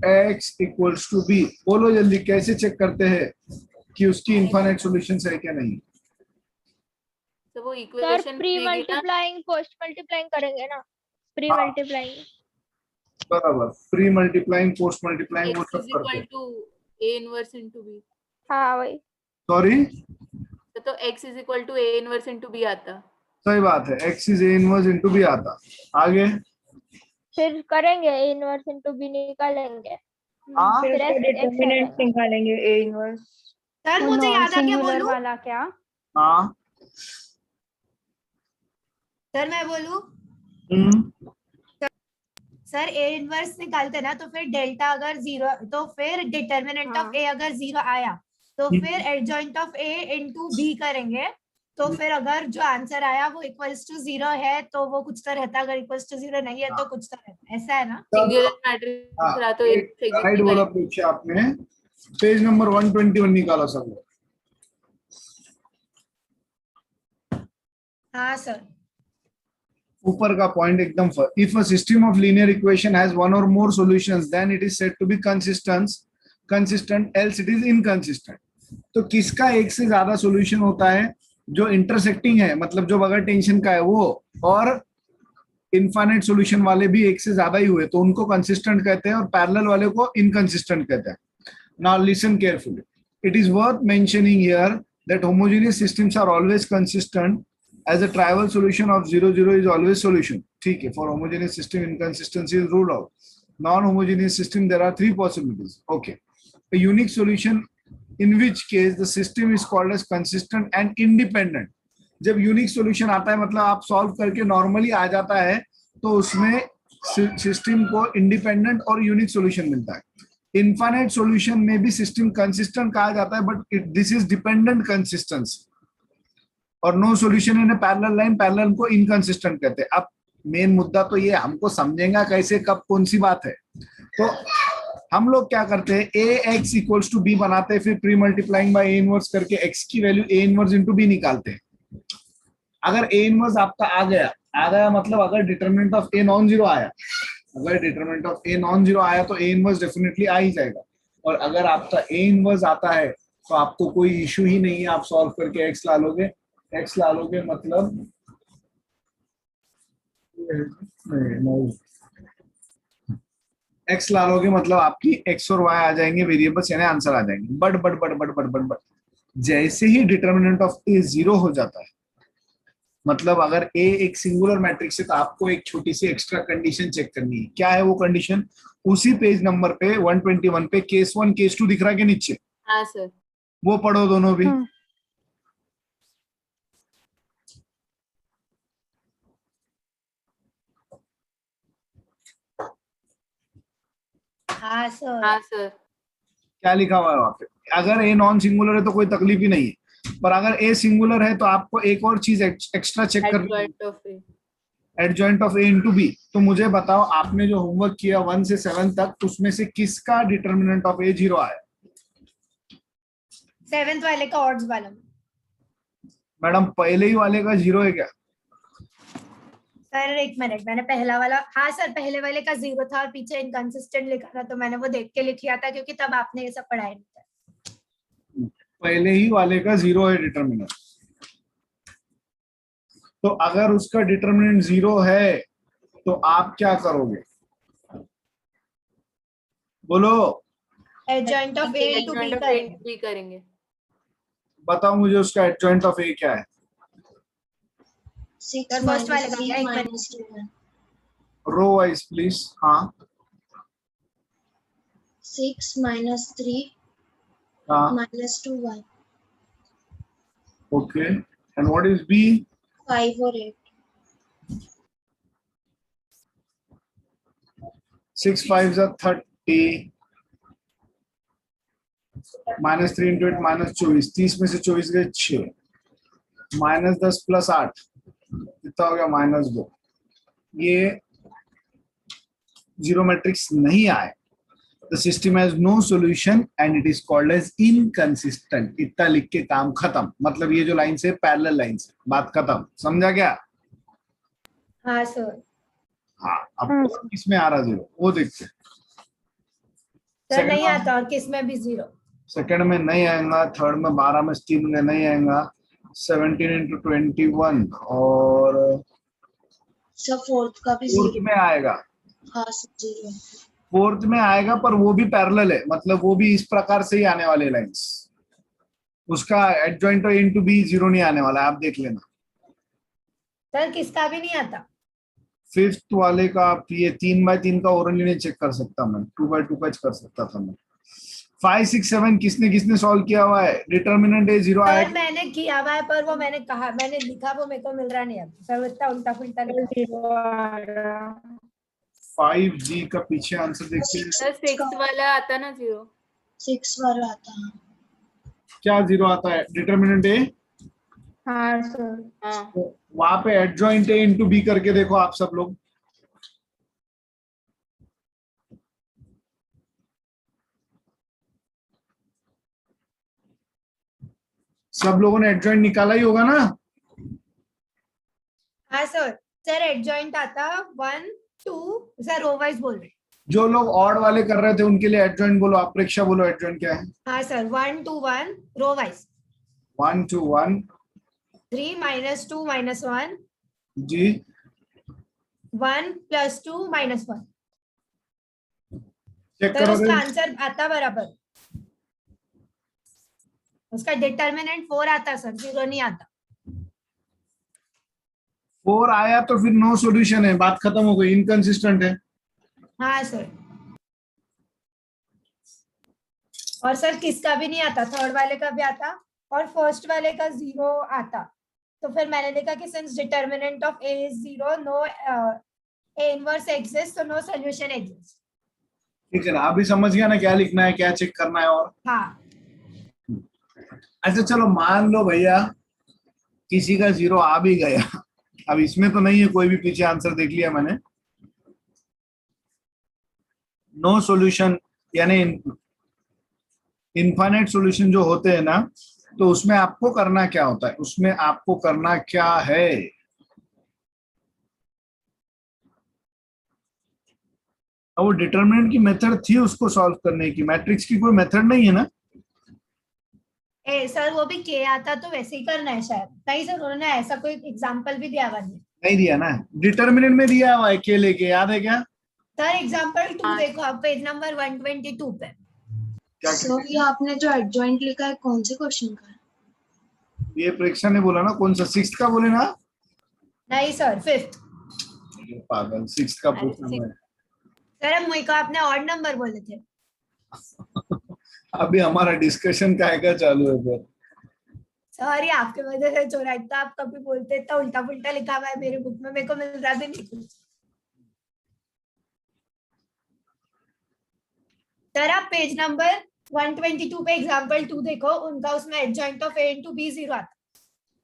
ax इक्वल्स टू b, बोलो जल्दी कैसे चेक करते हैं कि उसकी इनफाइनाइट सॉल्यूशन है क्या नहीं। तो वो sir equation pre multiplying post multiplying करेंगे ना, प्री हाँ। मल्टीप्लाइंग। बराबर, प्री मल्टीप्लाइंग पोस्ट मल्टीप्लाइंग वो x सब इज करते इक्वल हैं। To a inverse into b। हाँ वही। सॉरी, तो x is equal to a inverse into b आता। सही बात है, x is a inverse into b आता। आगे फिर करेंगे a इनवर्स इनटू b निकालेंगे, हाँ फिर इसका x डिटर्मिनेंट निकालेंगे a इनवर्स। सर मुझे याद आ गया, सिंगुलर बोलूं वाला क्या? हाँ सर, मैं बोलूं हम्म, सर, ए इनवर्स निकालते ना तो फिर डेल्टा अगर जीरो, तो फिर डिटर्मिनेंट ऑफ ए अगर जीरो आया तो फिर adjoint of A into B करेंगे, तो फिर अगर जो आंसर आया वो इक्वल्स टू जीरो है तो वो कुछ तो रहता, अगर इक्वल्स टू जीरो नहीं है तो कुछ तो रहता, ऐसा है ना। सिंगुलर मैट्रिक्स रहा तो एक स्लाइड बोला पूछा आपने, पेज नंबर 121 निकाला सब लोग। हाँ सर। ऊपर का पॉइंट एकदम if a system of linear equation has one or more solutions then it is said to be consistent else it is inconsistent. तो किसका एक से ज्यादा सॉल्यूशन होता है? जो इंटरसेक्टिंग है, मतलब जो बगैर टेंशन का है वो, और इनफाइनाइट सॉल्यूशन वाले भी एक से ज्यादा ही हुए तो उनको कंसिस्टेंट कहते हैं, और पैरेलल वाले को इनकंसिस्टेंट कहते हैं। Now listen carefully, it is worth mentioning here that homogeneous systems are always consistent as a trivial solution of 0 0 is always solution. ठीक है, for homogeneous system inconsistency is ruled out. Non-homogeneous system there are three possibilities. Okay, a unique solution in which case the system is called as consistent and independent. जब unique solution आता है मतलब आप solve करके normally आ जाता है तो उसमें system को independent और unique solution मिलता है। Infinite solution में भी system consistent कहा जाता है but this is dependent consistency. और no solution in parallel line, parallel को इनकंसिस्टेंट कहते हैं। अब मेन मुद्दा तो ये, हमको समझेगा कैसे कब कौन सी बात है। तो हम लोग क्या करते हैं, A X equals to B बनाते हैं, फिर pre multiplying by A inverse करके एक्स की value A inverse into B निकालते हैं। अगर ए इनवर्स आपका आ गया मतलब अगर determinant of a non zero आया, अगर determinant of a non zero आया तो ए इनवर्स डेफिनेटली आ ही जाएगा। और अगर आपका ए इनवर्स आता है तो आपको कोई इश्यू ही नहीं है, आप सॉल्व करके एक्स ला लोगे। एक्स ला लोगे मतलब एक्स ला लोगे मतलब आपकी एक्स और वाई आ जाएंगे वेरिएबल्स, यानी आंसर आ जाएंगे। बट जैसे ही डिटर्मिनेंट ऑफ ए जीरो हो जाता है, मतलब अगर ए एक सिंगुलर मैट्रिक्स है तो आपको एक छोटी सी एक्स्ट्रा कंडीशन चेक करनी है। क्या है वो कंडीशन? उसी पेज नंबर पे 121 पे केस 1 केस 2 दिख रहा है कि नीचे? हाँ सर। वो पढ़ो दोनों भी। हाँ सर। हाँ सर। क्या लिखा हुआ है वहां पे? अगर ए नॉन सिंगुलर है तो कोई तकलीफ ही नहीं है, पर अगर ए सिंगुलर है तो आपको एक और चीज एक्स्ट्रा चेक करनी है, adjoint of A into B. तो मुझे बताओ, आपने जो होमवर्क किया 1 से 7 तक, उसमें से किसका डिटर्मिनेंट ऑफ ए जीरो आया? 7th वाले का ऑड्स वाला। मैडम पहले ही वाले का जीरो है क्या? सर एक मिनट, मैंने पहला वाला, हाँ सर पहले वाले का जीरो था और पीछे इनकंसिस्टेंट लिखा था तो मैंने वो देख के लिख लिया था क्योंकि तब आपने ये सब पढ़ाया नहीं था। पहले ही वाले का जीरो है डिटर्मिनेंट। तो अगर उसका डिटर्मिनेंट जीरो है तो आप क्या करोगे? बोलो। Adjoint of A into B करेंगे। बताओ मुझे उसका एडजॉइंट ऑफ ए क्या है? 6 फर्स्ट वाले minus का 3 क्या? minus 2 row wise please. हाँ 6 minus 3 हाँ minus 2y okay, and what is B? 5 और 8 6 5 are 30 माइनस 3 इंटू 8 माइनस 24, 30 में से 24 गए 6, माइनस 10 प्लस 8 कितना हो गया? -2। ये जीरो मैट्रिक्स नहीं आए, the system has no solution and it is called as inconsistent. इतना लिख के काम खत्म। मतलब ये जो लाइन से पैरेलल लाइन से बात खत्म, समझा क्या? हाँ सर। हाँ, अब किसमें आ रहा जीरो वो देखते हैं। सर नहीं आता और किसमें भी जीरो। सेकंड में नहीं आएगा, थर्ड में 12 में 3 में नहीं आएगा, 17 into 21 और सर फोर्थ का भी फोर्थ जीरो। में आएगा। हाँ सर जीरो। फोर्थ में आएगा पर वो भी पैरेलल है, मतलब वो भी इस प्रकार से ही आने वाले लाइंस। उसका एडजॉइंट इनटू बी जीरो नहीं आने वाला, आप देख लेना। सर किसका भी नहीं आता। फिफ्थ वाले का आप ये 3x3 का ओरली नहीं चेक कर सकता मैं, 2x2 का कर सकता था मैं। 5, 6, 7 किसने सॉल्व किया हुआ है? डिटर्मिनेंट है जीरो आया। सर मैंने किया हुआ है पर वो मैंने कहा, मैंने लिखा वो मेरे को मिल रहा नहीं है सर, इतना उल्टा पुल्टा लिखा। 5G का पीछे आंसर देखिए। सर 6 वाला आता ना जीरो। 6 वाला आता है। क्या जीरो आता है? डिटर्मिनेंट है। हाँ सर। हाँ तो वहां पे एडजॉइंट ए इंटू बी करके देखो आप सब लोग। सब लोगों ने एडजॉइंट निकाला ही होगा ना? हाँ सर। सर एडजॉइंट आता 1 2, सर रो वाइज बोल रहे। जो लोग ऑड वाले कर रहे थे उनके लिए एडजॉइंट बोलो। आप प्रेक्षा बोलो एडजॉइंट क्या है? हाँ सर 1 2 1 रो वाइज। 1 2 1 3 -2 -1 जी 1 + 2 -1। चेक सर करो। उसका आंसर आता बराबर। उसका डिटर्मिनेंट 4 आता सर, 0 नहीं आता। 4 आया तो फिर नो सॉल्यूशन है, बात खत्म हो गई, इनकंसिस्टेंट है। हाँ सर। और सर किसका भी नहीं आता, थर्ड वाले का भी आता और फर्स्ट वाले का 0 आता। तो फिर मैंने लिखा कि since determinant of A is 0, no A inverse exist, तो नो सॉल्यूशन एग्जिस्ट। ठीक है ना? अभी समझ गया ना क्या लिखना है, क्या चेक करना है? और हाँ अच्छा चलो मान लो भैया किसी का जीरो आ भी गया, अब इसमें तो नहीं है कोई भी, पीछे आंसर देख लिया मैंने। नो सॉल्यूशन यानी इनफाइनाइट सॉल्यूशन जो होते हैं ना, तो उसमें आपको करना क्या होता है? उसमें आपको करना क्या है? अब वो डिटरमिनेंट की मेथड थी उसको सॉल्व करने की, मैट्रिक्स की कोई मेथड नहीं है ना। सर वो भी के आता तो वैसे ही करना है शायद। नहीं सर उन्होंने ऐसा कोई एग्जांपल भी दिया हुआ नहीं दिया ना, डिटरमिनेंट में दिया हुआ है के लेके, याद है क्या? सर एग्जांपल 2 देखो आप पेज नंबर 122 पे। क्या सर ये आपने जो एडजॉइंट लिखा है कौन से क्वेश्चन का है? ये प्रेक्षा ने बोला ना, कौन सा 6th का बोले ना? नहीं सर 5th। पागल 6th का पूछना है। सर अब मुझे को आपने ऑड नंबर बोले थे। अभी हमारा डिस्कशन का चालू है फिर। सॉरी आपके वजह से चोरा, तो आप कभी बोलते तो उल्टा पुल्टा लिखा हुआ है मेरे बुक में, मेरे को मिल रहा भी नहीं कुछ। सर आप पेज नंबर 122 पे एग्जांपल 2 देखो, उनका उसमें adjoint of A into B 0 आता।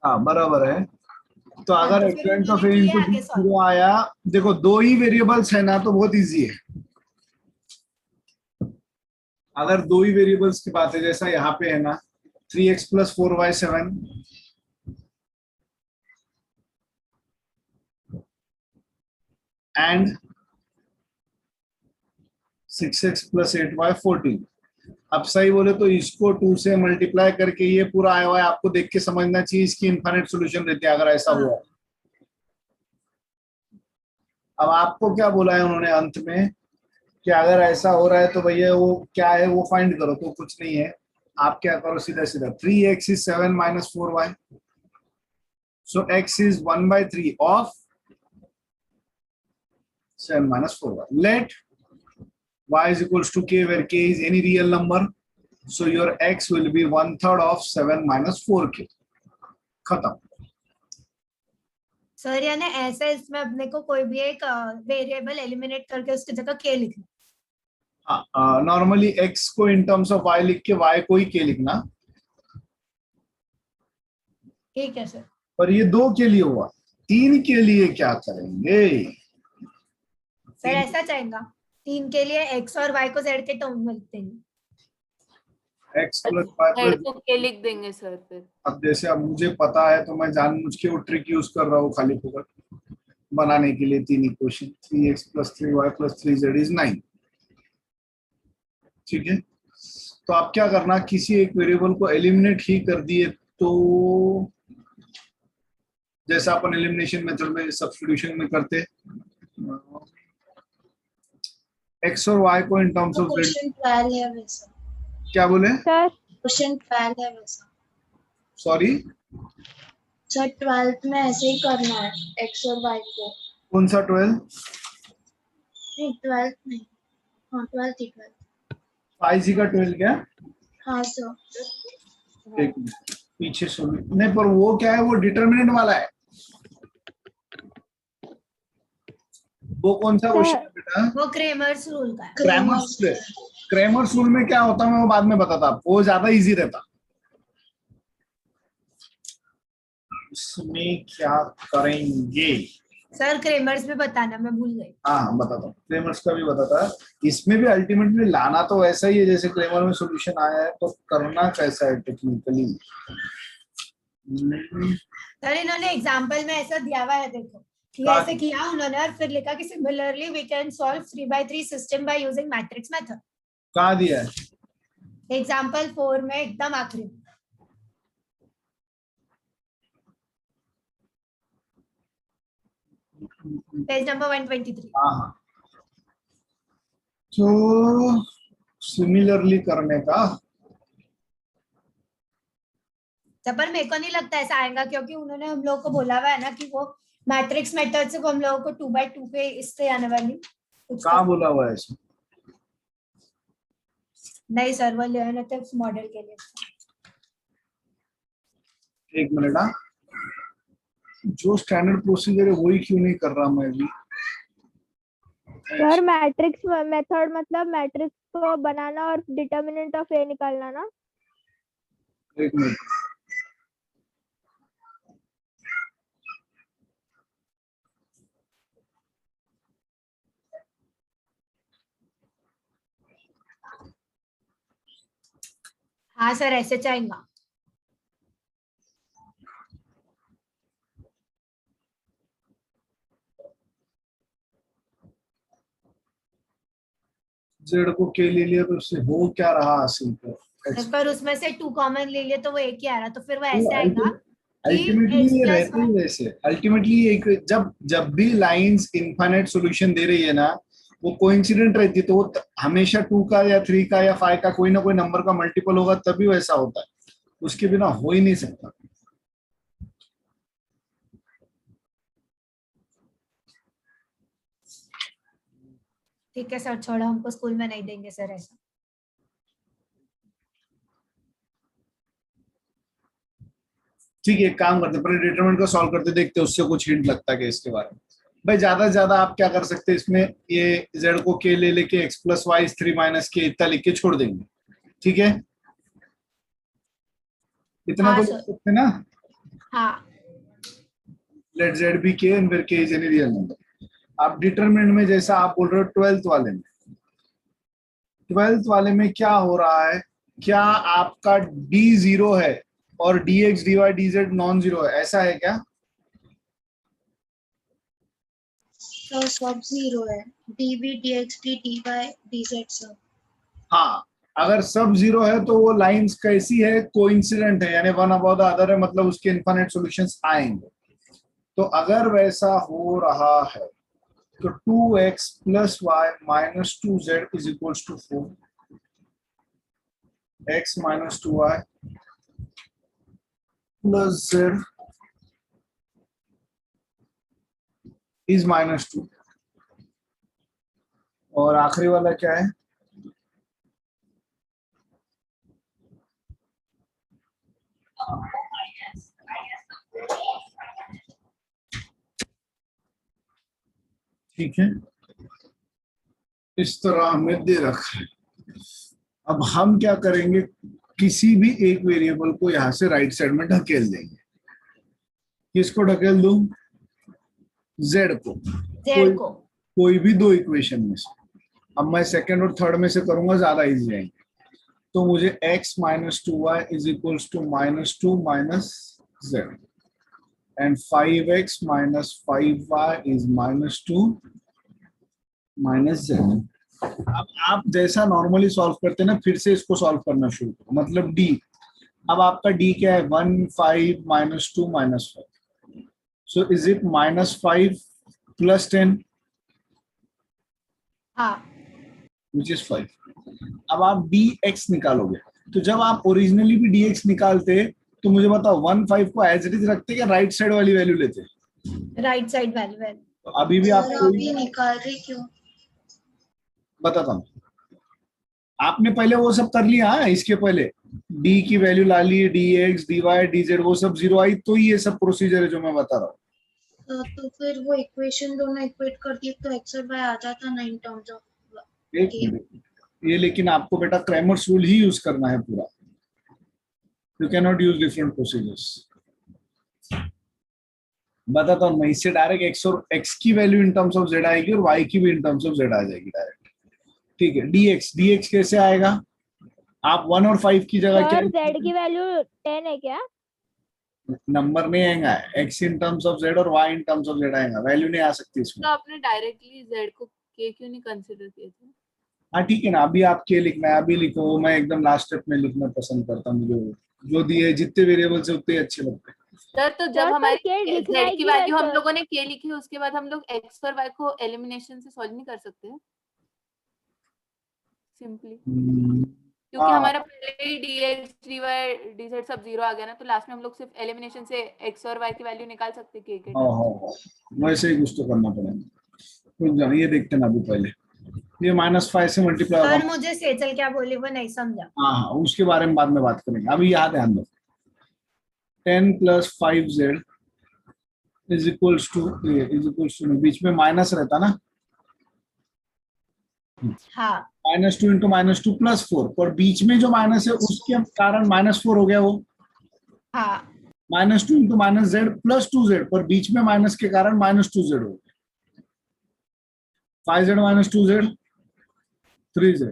हाँ बराबर है। तो अगर तो फिर एडजॉइंट ऑफ ए उन्होंने किया इंटू आगे solve। जीरो आया, देखो 2 ही वेरिएबल्स है ना, तो बहुत इजी है। अगर 2 ही वेरिएबल्स की बात है, जैसा यहाँ पे है ना 3x + 4y 7 and 6x + 8y 14। अब सही बोले तो इसको 2 से मल्टीप्लाई करके ये पूरा आया हुआ है, आपको देख के समझना चाहिए इसकी इनफाइनाइट सॉल्यूशन रहती है अगर ऐसा हुआ। अब आपको क्या बोला है उन्होंने अंत में कि अगर ऐसा हो रहा है तो भैया वो क्या है वो फाइंड करो, तो कुछ नहीं है, आप क्या करो सीधा सीधा 3x is 7 - 4y, so x is 1/3 of 7 - 4y. Let y is equals to k, where k is any real number, so your x will be 1/3 of 7 - 4k. खत्म। सर यानी ऐसे इसमें अपने को कोई भी एक वेरिएबल एलिमिनेट करके उसकी जगह के लिखना। नॉर्मली x को इन टर्म्स ऑफ y लिख के y को ही k लिखना। ठीक है सर। पर ये 2 के लिए हुआ, 3 के लिए क्या करेंगे? सर ऐसा चाहेगा 3 के लिए x और y को z के टर्म में लिख देंगे। x plus Y Z plus, को के लिख देंगे सर फिर। अब जैसे अब मुझे पता है तो मैं जानबूझ के वो ट्रिक यूज कर रहा हूँ खाली फोकट बनाने के लिए। 3 equation 3x plus 3y plus 3z is 9। ठीक है, तो आप क्या करना, किसी एक वेरिएबल को एलिमिनेट ही कर दिए तो जैसा अपन एलिमिनेशन मेथड में सब्स्टिट्यूशन में करते, x और y को in terms of z। Question 12 है वैसा। क्या बोले सर क्वेश्चन 12 है वैसा। सॉरी, सर 12th में ऐसे ही करना है x और y को। कौन सा 12? नहीं 12th नहीं, हाँ 12th ही 12th। IC का 12 क्या? हाँ सर। एक मिनट, पीछे सुन नहीं, पर वो क्या है, वो डिटर्मिनेंट वाला है। वो कौन सा क्वेश्चन है बेटा? वो क्रेमर्स रूल का है। क्रेमर्स रूल में क्या होता है मैं वो बाद में बताता आपको, वो ज्यादा इजी रहता। इसमें क्या करेंगे सर क्रेमर्स में बताना, मैं भूल गई। हाँ बताता हूँ, क्रेमर्स का भी बताता है। इसमें भी अल्टीमेटली लाना तो वैसा ही है जैसे क्रेमर में सॉल्यूशन आया है, तो करना कैसा है टेक्निकली। सर इन्होंने एग्जांपल में ऐसा दिया हुआ है, देखो कि हाँ। ऐसे किया उन्होंने और फिर लिखा कि similarly we can solve 3x3 system by using matrix method. कहाँ दिया है? एग्जांपल 4 में एकदम आखिरी में। Page number 123। हाँ, तो सिमिलरली करने का, पर मेरे को नहीं लगता ऐसा आएगा, क्योंकि उन्होंने हम लोगों को बोला हुआ है ना कि वो मैट्रिक्स मेथड से हम लोगों को 2x2 पे इससे आने वाली कुछ कहाँ बोला हुआ है ऐसा? नहीं सर, वो लियोनेटिव्स मॉडल के लिए। एक मिनट, हाँ, जो स्टैंडर्ड प्रोसीजर है वही क्यों नहीं कर रहा मैं भी? सर मैट्रिक्स मेथड मतलब मैट्रिक्स को बनाना और डिटर्मिनेंट ऑफ ए निकालना ना। एक मिनट, हाँ सर ऐसे चाहेगा। जेड को के ले लिया तो उससे हो क्या रहा हासिल पर उसमें से 2 कॉमन ले लिए तो वो एक ही आ रहा, तो फिर वो ऐसे आएगा अल्टीमेटली ये रहते ही वैसे। अल्टीमेटली एक जब भी लाइंस इनफाइनाइट सॉल्यूशन दे रही है ना, वो कोइंसिडेंट रहती है, तो वो हमेशा 2 का या 3 का या 5 का कोई ना कोई नंबर का मल्टीपल होगा तभी वैसा होता है, उसके बिना हो ही नहीं सकता। ठीक है सर, छोड़ो, हमको स्कूल में नहीं देंगे सर ऐसा। ठीक है, एक काम करते पहले डिटरमिनेंट को सॉल्व करते देखते, उससे कुछ हिंट लगता है कि इसके बारे में। भाई ज्यादा से ज्यादा आप क्या कर सकते हैं इसमें, ये z को k ले लेके x plus Y 3 minus k इतना लिख के छोड़ देंगे। ठीक है, इतना हाँ, तो लिख सकते ना। हाँ let z be k and फिर k is any real number. आप डिटरमिनेंट में जैसा आप बोल रहे हो 12th वाले में क्या हो रहा है, क्या आपका d 0 है और dx dy dz non zero है, ऐसा है क्या? तो सब 0 है, dv dx dy dz सब। हाँ, अगर सब 0 है तो वो लाइंस कैसी है, कोइंसिडेंट है, यानी वन अबाउट द अदर है, मतलब उसके इनफाइनाइट सॉल्यूशंस आएंगे। तो अगर वैसा हो रहा है तो 2x plus Y minus 2z is equals to 4, x minus 2y plus z is minus 2। और आखिरी वाला क्या है? ठीक है, इस तरह हमें दे रखा है। अब हम क्या करेंगे, किसी भी एक वेरिएबल को यहां से राइट साइड में ढकेल देंगे। किसको ढकेल दूं? z को। जेड को कोई भी दो इक्वेशन में से। अब मैं सेकंड और थर्ड में से करूंगा, ज्यादा इजी आएंगे। तो मुझे x minus 2y is equals to -2 minus z and 5x minus 5y is -2 minus z। अब आप जैसा नॉर्मली सॉल्व करते हैं ना, फिर से इसको सॉल्व करना शुरू करो। मतलब d, अब आपका d क्या है, 1 5 -2 -5। सो इज इट -5 प्लस 10 हाँ which is 5। अब आप dx निकालोगे, तो जब आप ओरिजिनली भी dx निकालते तो मुझे बताओ 1 5 को एज इट इज रखते क्या राइट साइड वाली वैल्यू लेते? Right side value. तो अभी भी आप अभी निकाल रही क्यों? बताता हूँ, आपने पहले वो सब कर लिया। हाँ, इसके पहले d की वैल्यू ला ली, dx dy dz वो सब जीरो आई, तो ये सब प्रोसीजर है जो मैं बता रहा हूँ। तो फिर वो इक्वेशन दोनों इक्वेट कर दिए तो x और y आ जाता ना इन टर्म्स ऑफ। एक मिनट, ये लेकिन आपको बेटा क्रैमर्स रूल ही यूज करना है पूरा। You can not use different procedures. बताता हूँ मैं, इससे डायरेक्ट x और x की value in terms of z आएगी और y की भी इन टर्म्स ऑफ z आ जाएगी डायरेक्ट। ठीक है, dx कैसे आएगा? आप 1 और 5 की जगह क्या, सर z की वैल्यू 10 है क्या? नंबर नहीं आएगा, x in terms of z और y in terms of z आएगा, वैल्यू नहीं आ सकती इसमें। तो आपने डायरेक्टली z को k क्यों नहीं कंसीडर किया था? हाँ ठीक है ना, अभी आप के लिखना है, अभी लिखो। मैं एकदम लास्ट स्टेप में लिखना पसंद करता हूँ, मुझे जो दिए जितने वेरिएबल्स है उतने अच्छे लगते हैं। सर तो जब सर, हमारी k लिखना z है की कि वैल्यू हम ऐसा? लोगों ने k लिखी, उसके बाद हम लोग x और y को एलिमिनेशन से सॉल्व नहीं कर सकते सिंपली? क्योंकि हाँ हमारा पहले ही dx dy dz सब जीरो आ गया ना, तो लास्ट में हम लोग सिर्फ एलिमिनेशन से x और y की वैल्यू निकाल सकते k के हाँ हाँ, वैसे ही कुछ तो करना पड़ेगा। रुक जाओ, ये देखते ना अभी पहले, ये -5 से मल्टीप्लाई और होगा। मुझे सेचल क्या बोली वो नहीं समझा। हाँ हाँ, उसके बारे में बाद में बात करेंगे, अभी यहाँ ध्यान दो। 10 + 5z इज इक्वल्स टू बीच में माइनस रहता ना, हाँ -2 × -2 + 4, पर बीच में जो माइनस है उसके कारण -4 हो गया वो। हाँ -2 × -z + 2z, पर बीच में माइनस के कारण -2z हो गया। 5z - 2z 3z,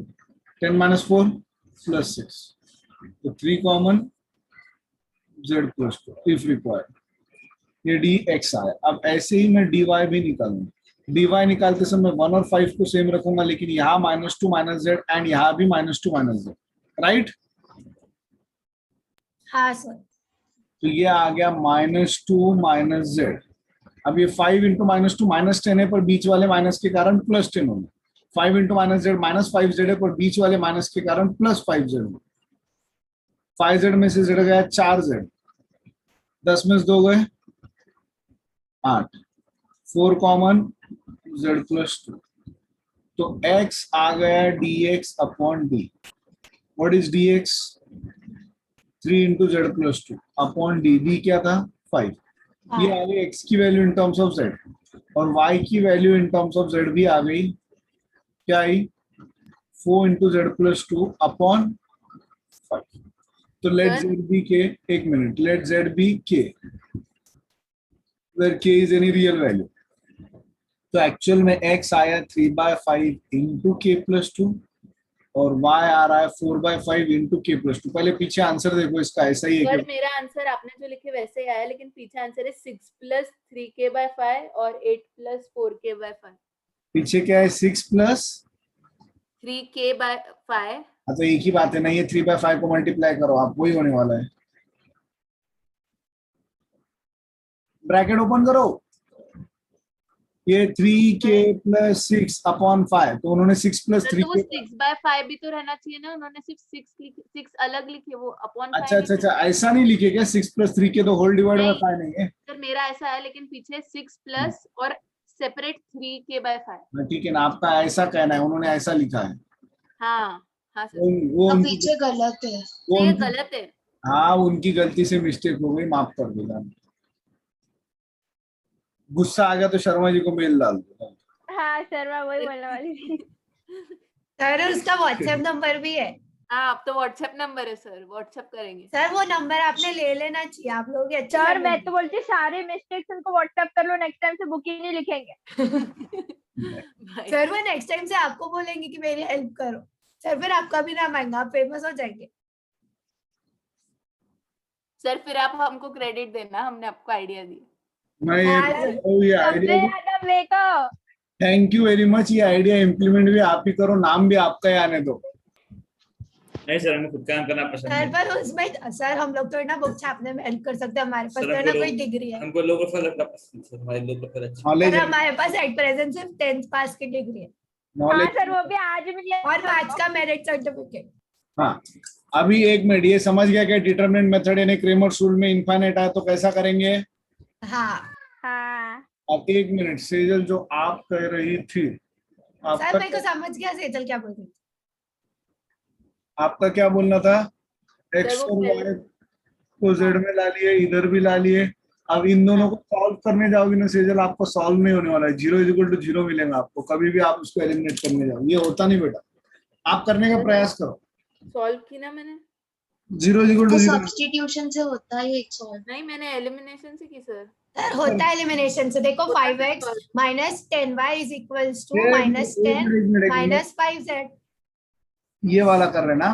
10 - 4 + 6, तो 3 कॉमन, z + 2 इफ रिक्वायर्ड। ये dx आया। अब ऐसे ही मैं dy भी निकालूंगा। dy निकालते समय 1 और 5 को सेम रखूंगा, लेकिन यहाँ -2 - z एंड यहाँ भी -2 - z, राइट? हाँ सर। तो ये आ गया -2 - z। अब ये 5 × -2 -10 है, पर बीच वाले माइनस के कारण +10 होगा। 5 × -z -5z है, पर बीच वाले माइनस के कारण +5z होगा। 5z में से z गया 4z, 10 में से 2 गए 8, 4 कॉमन, z + 2, तो x आ गया dx upon d। What is dx? 3 × z + 2 upon d। d क्या था? 5। ये आ गई x की value in terms of z, और y की value in terms of z भी आ गई। क्या आई? 4 × z + 2 अपॉन 5। तो लेट z बी k, एक minute, let z be k where k is any real value। तो एक्चुअल में x आया 3/5 × k + 2 और y आ रहा है 4/5 × k + 2। पहले पीछे आंसर देखो इसका, ऐसा ही है सर कि मेरा आंसर आपने जो लिखे वैसे ही आया, लेकिन पीछे आंसर है 6 + 3k/5 और 8 + 4k/5। पीछे क्या है? 6 + 3k/5। हाँ, तो एक ही बात है ना, ये 3/5 को मल्टीप्लाई करो आप, वही होने वाला है। ब्रैकेट ओपन करो, ये 3k + 6 अपॉन 5, तो उन्होंने 6 + तो वो 3k। 6/5 भी तो रहना चाहिए ना, उन्होंने सिर्फ 6 अलग लिखे, वो अपॉन 5 अच्छा अच्छा अच्छा, ऐसा नहीं लिखे क्या? 6 + 3k तो होल डिवाइड बाय 5 नहीं है? सर मेरा ऐसा है, लेकिन पीछे 6 प्लस और सेपरेट 3k/5। ठीक है ना, आपका ऐसा कहना है, उन्होंने ऐसा लिखा है। हाँ हाँ सर, वो अब उनकी, पीछे गलत है। वो ये उनकी, गलत है। हाँ उनकी गलती से मिस्टेक हो गई, माफ कर देगा। गुस्सा आ गया तो शर्मा जी को मेल डाल दो। हाँ सर, मैं वही बोलने वाली थी। सर उसका व्हाट्सएप नंबर भी है। हाँ, अब तो व्हाट्सएप नंबर है सर, व्हाट्सएप करेंगे। सर वो नंबर आपने ले लेना चाहिए, आप लोग ये अच्छी सर लैंग्वेज मैं तो बोलती सारे मिस्टेक्स उनको व्हाट्सएप कर लो, नेक्स्ट टाइम से बुक ही नहीं लिखेंगे। भाई, सर वो नेक्स्ट टाइम से आपको बोलेंगे कि मेरी हेल्प करो सर, फिर आपका भी नाम आएगा, आप फेमस हो जाएंगे। सर फिर आप हमको क्रेडिट देना, हमने आपको आइडिया दी। मैं ये हाँ, ये सबसे आइडिया, ज्यादा मेको। Thank you very much. ये आइडिया इम्प्लीमेंट भी आप ही करो, नाम भी आपका ही आने दो। नहीं सर, हमें खुद काम करना पसंद सर है। पर उसमें सर हम लोग तो ना बुक छापने में हेल्प कर सकते हैं, हमारे पास सर तो हमको ना कोई लोग डिग्री है। हमको लोगों को लगना पसंद है सर, हमारे लोगों को अच्छा। नॉलेज सर हमारे पास एट प्रेजेंट सिर्फ 10th पास की डिग्री है हाँ नॉलेज सर, वो भी आज मिली और 5 का मेरिट सर्टिफिकेट। हाँ, अभी एक मिनट, ये समझ गया कि डिटरमिनेंट मेथड यानी क्रेमर्स रूल में इनफाइनाइट है, तो कैसा करेंगे? हाँ हाँ अब एक मिनट, सेजल जो आप कह रही थी, सर, आपका मेरे को समझ गया सेजल क्या बोल रही थी। आपका क्या बोलना था? एक्स वो और पहले- वाई को जेड में ला लिए, इधर भी ला लिए। अब इन दोनों को सॉल्व करने जाओगे ना सेजल, आपको सॉल्व नहीं होने वाला है। 0 = 0 मिलेगा आपको, कभी भी आप उसको एलिमिनेट करने जाओ, ये होता नहीं बेटा। आप करने का प्रयास करो। सॉल्व की ना मैंने। 0 = तो 0। सब्स्टिट्यूशन से होता है एक सॉल्व। नहीं, मैंने एलिमिनेशन से की सर। सर होता है एलिमिनेशन से, देखो होता है 5x solve। Minus 10y is equals to एक माइनस मिनट, 10 एक मिनट। Minus 5z। ये वाला कर रहे ना?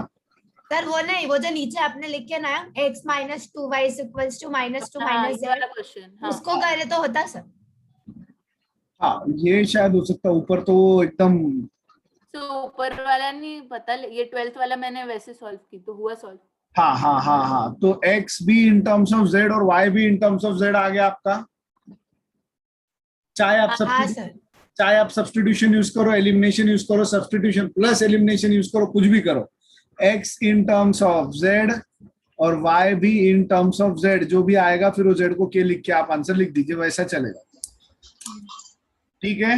सर वो नहीं, वो जो नीचे आपने लिखे ना x minus 2y is equals to minus 2 हाँ, माइनस ये वाला z, क्वेश्चन। हाँ उसको करे तो होता सर। हाँ, ये शायद हो सकता है। ऊपर तो वो एकदम, तो ऊपर वाला नहीं पता, ये 12th वाला मैंने वैसे सॉल्व की तो हुआ सॉल्व। हाँ हाँ हाँ हाँ, तो x भी इन टर्म्स ऑफ z और y भी इन टर्म्स ऑफ z आ गया आपका। चाहे आप हाँ सर, चाहे आप सब्स्टिट्यूशन यूज करो, एलिमिनेशन यूज करो, सब्स्टिट्यूशन प्लस एलिमिनेशन यूज करो, कुछ भी करो, x in terms of z और y भी इन टर्म्स ऑफ z, जो भी आएगा फिर वो z को के लिख के आप आंसर लिख दीजिए, वैसा चलेगा। ठीक है?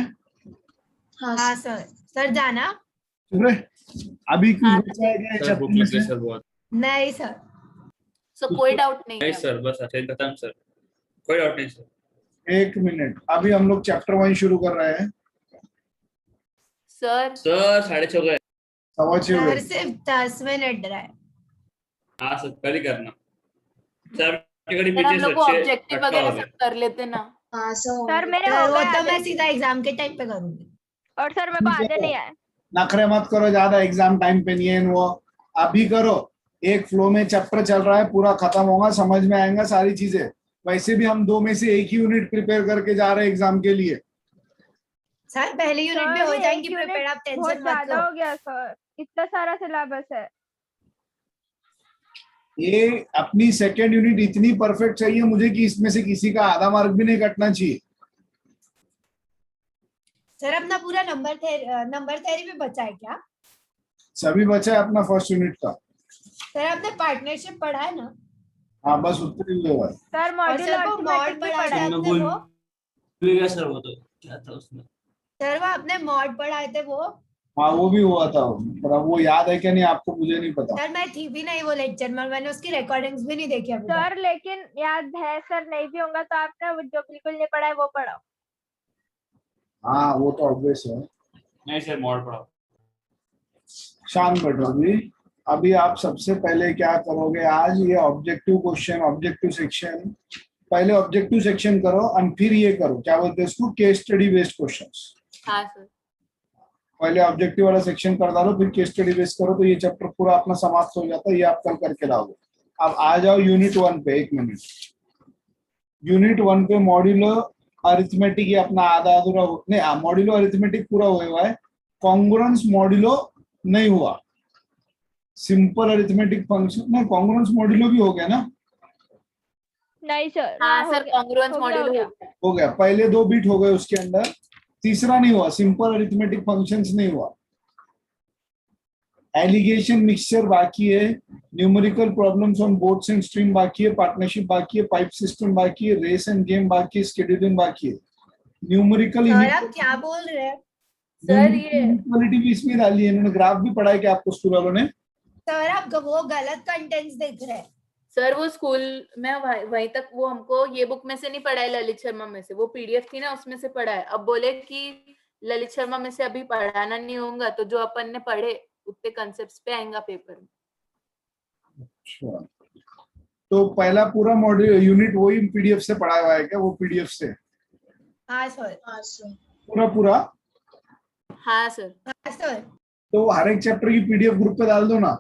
हाँ हाँ सर। सर। सर जाना? चुप रहे। अभी कुछ हाँ, बचा है क्या सर चैप्टर भूख में लग रही से? सर बहुत। नहीं सर। सो कोई डाउट नहीं नहीं है। सर, बस अच्छे खत्म सर, कोई डाउट नहीं सर। एक मिनट, अभी हम लोग चैप्टर 1 शुरू कर रहे हैं। सर सर 6:30 हो गए। 6:15 सर हुए। सिर्फ 10 मिनट रहा है। हाँ सर, कल ही करना सर। टिकट सर हम पीछे लोग को सच्चे ऑब्जेक्टिव अटका वगैरह हो गया। सब कर लेते ना। हाँ सर। सर मेरे सर हो वो गए तो आधे, मैं सीधा एग्जाम के टाइम पे करूंगी। और सर मेरे को आधे नहीं आए। नखरे मत करो ज्यादा, एग्जाम टाइम पे नहीं है वो, अभी करो। एक फ्लो में चैप्टर चल रहा है, पूरा खत्म होगा, समझ में आएगा सारी चीजें। वैसे भी हम 2 में से एक ही यूनिट प्रिपेयर करके जा रहे हैं एग्जाम के लिए। सर पहली यूनिट में सर हो ये जाएंगी एक प्रिपेयर, यूनिट आप बहुत टेंशन मत ज्यादा लो। हो गया सर, इतना सारा सिलेबस है। ये अपनी सेकेंड यूनिट इतनी परफेक्ट चाहिए मुझे कि इसमें से किसी का आधा मार्क भी नहीं कटना चाहिए। सर अपना पूरा नंबर थ्योरी भी बचा है क्या? सभी बचा है अपना फर्स्ट यूनिट का। सर आपने पार्टनरशिप पढ़ा है ना? हाँ, बस उतने ही हुआ है। सर और मॉड्यूल सर वो मॉड अर्थमेटिक भी पढ़ा पढ़ा था है। आपने वो? भूल गया सर, वो तो क्या था उसमें। सर वो आपने मॉड पढ़ाए थे वो? हाँ, वो भी हुआ था, पर अब वो याद है क्या नहीं आपको, मुझे नहीं पता। सर मैं थी भी नहीं वो लेक्चर में, मैंने उसकी रिकॉर्डिंग्स भी नहीं देखी अभी तक। सर लेकिन याद है सर, नहीं भी होगा तो आपने वो जो बिल्कुल नहीं पढ़ा है वो पढ़ाओ। हाँ, वो तो ऑब्वियस है। नहीं सर, मॉड पढ़ाओ। शांत बैठो अभी। अभी आप सबसे पहले क्या करोगे, आज ये ऑब्जेक्टिव क्वेश्चन, ऑब्जेक्टिव सेक्शन, पहले ऑब्जेक्टिव सेक्शन करो और फिर ये करो, क्या बोलते हैं इसको, केस स्टडी बेस्ड क्वेश्चंस। हाँ सर। पहले ऑब्जेक्टिव वाला सेक्शन कर डालो, फिर केस स्टडी बेस्ड करो, तो ये चैप्टर पूरा अपना समाप्त हो जाता है। ये आप कल करके लाओगे। अब आ जाओ यूनिट 1 पे। एक मिनट, यूनिट 1 पे मॉड्यूलो अरिथमेटिक ये अपना आधा अधूरा नहीं, मॉड्यूलो अरिथमेटिक पूरा हुआ है, कॉन्ग्रुएंस मॉड्यूलो नहीं हुआ। सिंपल अरिथमेटिक फंक्शन नहीं, कॉन्ग्रुएंस मॉड्यूलो भी हो गया ना? नहीं सर। हाँ हो सर, गया, कॉन्ग्रुएंस हो गया, मॉड्यूल हो गया। हो गया। पहले 2 बीट हो गए उसके अंदर, तीसरा नहीं हुआ, सिंपल अरिथमेटिक फंक्शंस नहीं हुआ। एलिगेशन मिक्सचर बाकी है, numerical problems on boats and stream बाकी है, पार्टनरशिप बाकी है, पाइप सिस्टम बाकी है, रेस एंड गेम बाकी है, शेड्यूलिंग बाकी है, न्यूमेरिकल सर आप क्या बोल रहे हैं? सर ये इनइक्वालिटी भी इसमें डाली है इन्होंने। ग्राफ भी पढ़ा है क्या आपको स्कूल वालों ने? सर आप वो गलत कंटेंट्स देख रहे हैं। सर वो स्कूल में वहीं तक वो हमको ये बुक में से नहीं पढ़ा है, ललित शर्मा में से, वो पीडीएफ थी ना उसमें से पढ़ा है। अब बोले कि ललित शर्मा में से अभी पढ़ाना नहीं होगा, तो जो अपन ने पढ़े उतने कंसेप्ट्स पे आएगा पेपर में। अच्छा, तो पहला पूरा मॉड्यूल यूनिट वही पीडीएफ से पढ़ा हुआ है क्या? वो पीडीएफ से हाँ सर। हाँ सर। पूरा पूरा हाँ सर, हाँ सर। तो हर एक चैप्टर की पीडीएफ ग्रुप पे डाल दो ना।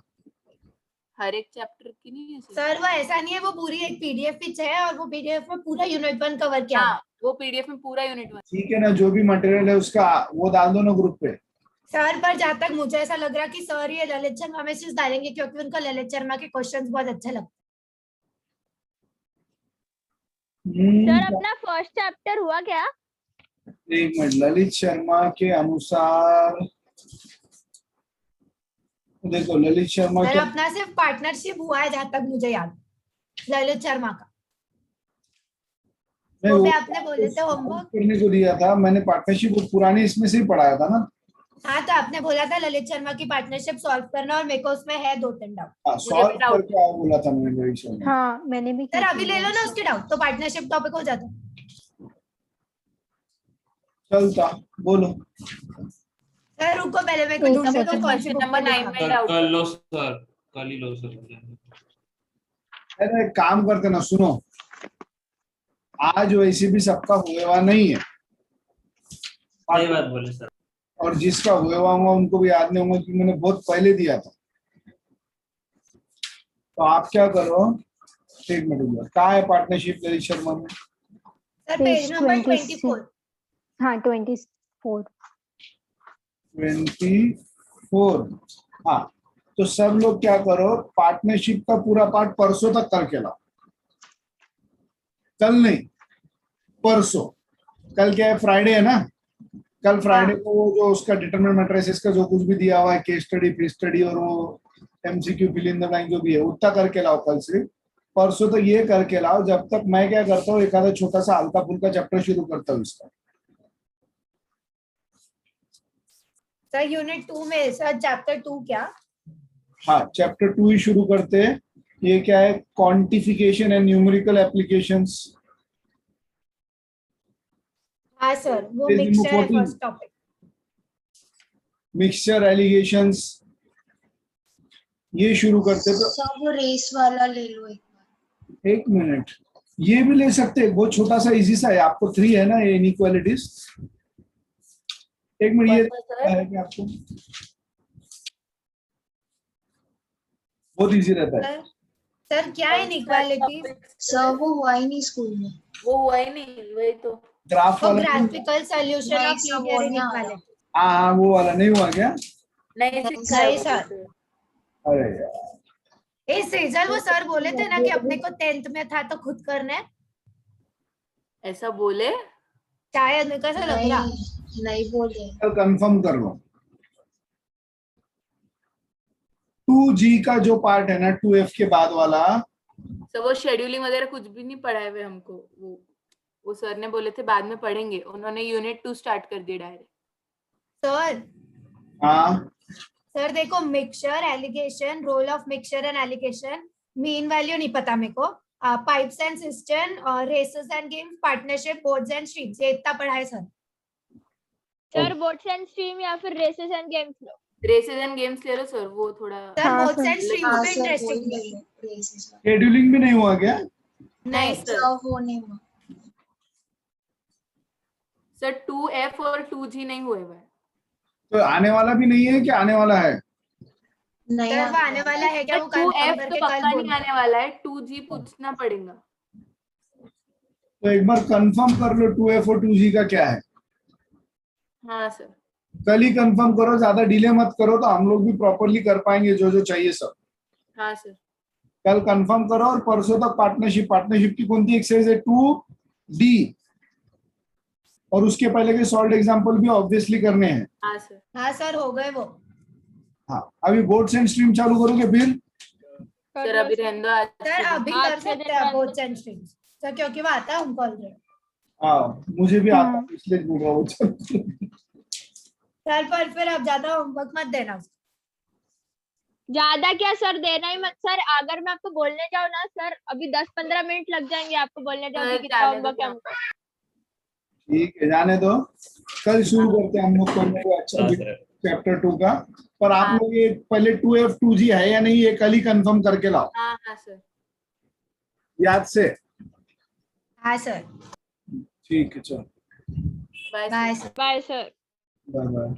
हर एक चैप्टर की नहीं है सर। सर वो ऐसा नहीं है, वो पूरी एक पीडीएफ पिच है और वो पीडीएफ में पूरा यूनिट 1 कवर किया है। हाँ, वो पीडीएफ में पूरा यूनिट 1। ठीक है ना, जो भी मटेरियल है उसका वो डाल दो ना ग्रुप पे। सर पर जहाँ तक मुझे ऐसा लग रहा है कि सर ये ललित शर्मा में चीज डालेंगे क्योंकि उनको ललित शर्मा के क्वेश्चंस बहुत अच्छे लगते सर अपना फर्स्ट चैप्टर हुआ क्या? एक मिनट, ललित शर्मा के अनुसार देखो, ललित शर्मा हैं। के सर अपना सिर्फ पार्टनरशिप हुआ है जहाँ तक मुझे याद, ललित शर्मा का। नहीं, वो भी वो आपने बोले थे होमवर्क। करने को दिया था मैंने, पार्टनरशिप पुरानी इसमें से ही पढ़ाया था ना। हाँ तो आपने बोला था ललित शर्मा की पार्टनरशिप सॉल्व करना और मेरे को उसमें है 2-3 डाउट। हाँ, सॉल्व करके आओ बोला था मैंने ललित शर्मा। हाँ मैंने भी सर अभी ले लो ना उसके डाउट, तो पार्टनरशिप टॉपिक हो जाता। चलता, बोलो। सर रुको पहले मेरे को एक ढूंढने दो second। कौन सी क्वेश्चन बुक नंबर में 9 लिखा में है। डाउट। कल लो सर, कल ही लो सर। अरे एक काम करते ना, सुनो, आज वैसे भी सबका हुआ हुआ नहीं है, सही बात बोले सर। और जिसका हुआ हुआ होगा उनको भी याद नहीं होगा कि मैंने बहुत पहले दिया था। तो आप क्या करो, एक मिनट, कहाँ है पार्टनरशिप ललित शर्मा में? Sir page number 24। हाँ 24। 24। हाँ, तो सब लोग क्या करो, पार्टनरशिप का पूरा पार्ट परसों तक करके लाओ। कल नहीं, परसों। कल क्या है, फ्राइडे है ना। कल फ्राइडे को वो जो उसका डिटरमिनेंट मैट्रिसेस का जो कुछ भी दिया हुआ है, केस स्टडी, फिर स्टडी और वो MCQ, fill in the blank जो भी है, उतना करके लाओ कल से। परसों तो ये करके लाओ। जब तक मैं क्या करता हूँ, एक आधा छोटा सा हल्का फुल्का चैप्टर शुरू करता हूँ इसका। सर यूनिट 2 में सर चैप्टर 2 क्या? हाँ, चैप्टर 2 ही शुरू करते हैं। ये क्या है, क्वांटिफिकेशन एंड न्यूमेरिकल एप्लीकेशंस। हाँ सर वो Page number मिक्सचर है 14. First topic. मिक्सचर एलिगेशंस, ये शुरू करते हैं। सब वो रेस वाला ले लो एक बार। एक मिनट, ये भी ले सकते हैं, बहुत छोटा सा इजी सा है। आपको 3 है ना ये इनइक्वालिटीज। एक मिनट, ये है कि आपको बहुत इजी रहता है। सर क्या है इनइक्वालिटी? सर वो हुआ ही नहीं स्कूल में। वो हुआ ही नहीं, वही तो। ग्राफ वाला, ग्राफिकल सॉल्यूशन नहीं, ऑफ सब लीनियर वो नहीं आ इनइक्वालिटी। हाँ हाँ, वो वाला नहीं हुआ क्या? नहीं नहीं सर। अरे यार, इस सेजल वो सर बोले थे ना कि अपने को 10th में था तो खुद करना है। ऐसा बोले? शायद मेरे को ऐसा लग रहा। नहीं बोले। कल कंफर्म कर लो। 2G का जो पार्ट है ना, 2F के बाद वाला, सर वो शेड्यूलिंग वगैरह कुछ भी नहीं पढ़ाए हुए हमको। वो सर ने बोले थे बाद में पढ़ेंगे, उन्होंने यूनिट 2 स्टार्ट कर दी डायरेक्ट। सर हाँ सर देखो, mixture alligation, role of mixture and alligation, mean value नहीं पता मेरे को, pipes and system, races and games, partnership, boards and streams, ये इतना पढ़ा है sir. Sir boats and stream या फिर रेसेस एंड गेम्स लो। रेसेस एंड गेम्स ले लो सर, वो थोड़ा। सर हाँ, बोर्ड्स सर। एंड स्ट्रीम्स पे इंटरेस्टिंग है। शेड्यूलिंग भी नहीं हुआ क्या? नहीं सर। वो नहीं हुआ। सर 2F और 2G नहीं हुए हुए। तो आने वाला भी नहीं है कि आने वाला है? नहीं सर वो आने वाला है क्या? वो कंफर्म 2F करके तो कल पक्का बोल। नहीं आने वाला है, 2G पूछना पड़ेगा। तो एक बार कंफर्म कर लो 2F और 2G का क्या है। हाँ सर। कल ही कंफर्म करो, ज्यादा डिले मत करो, तो हम लोग भी प्रॉपरली कर पाएंगे जो जो चाहिए सब। हाँ सर। कल कंफर्म करो और परसों तक पार्टनरशिप की कौन सी एक्सरसाइज है, 2D, और उसके पहले के सॉल्व एग्जांपल भी ऑब्वियसली करने हैं। हाँ सर। हाँ सर हो गए वो। हाँ, अभी बोर्ड्स एंड स्ट्रीम चालू करोगे फिर? सर अभी रहने दो आज सर के दिन। अभी कर सकते हैं बोर्ड्स एंड स्ट्रीम्स सर, क्योंकि वो आता है हमको ऑलरेडी। हाँ, मुझे भी आता है, इसलिए बोल रहा हूँ। सर पर फिर अब ज्यादा होमवर्क मत देना। ज्यादा क्या सर, देना ही मत सर। अगर मैं आपको बोलने जाऊँ ना सर, अभी 10-15 मिनट लग जाएंगे आपको बोलने जाऊँ कि कितना जाने दो होमवर्क है ना। हमको। ठीक है, जाने दो, कल शुरू करते हैं हम लोग पढ़ने को। अच्छा, चैप्टर 2 का। पर आप लोग ये पहले 2F 2G है या नहीं, ये कल ही कंफर्म करके लाओ। हाँ हाँ सर। याद से। हाँ सर। ठीक है, चलो bye bye sir. Sir. Bye sir. Bye bye.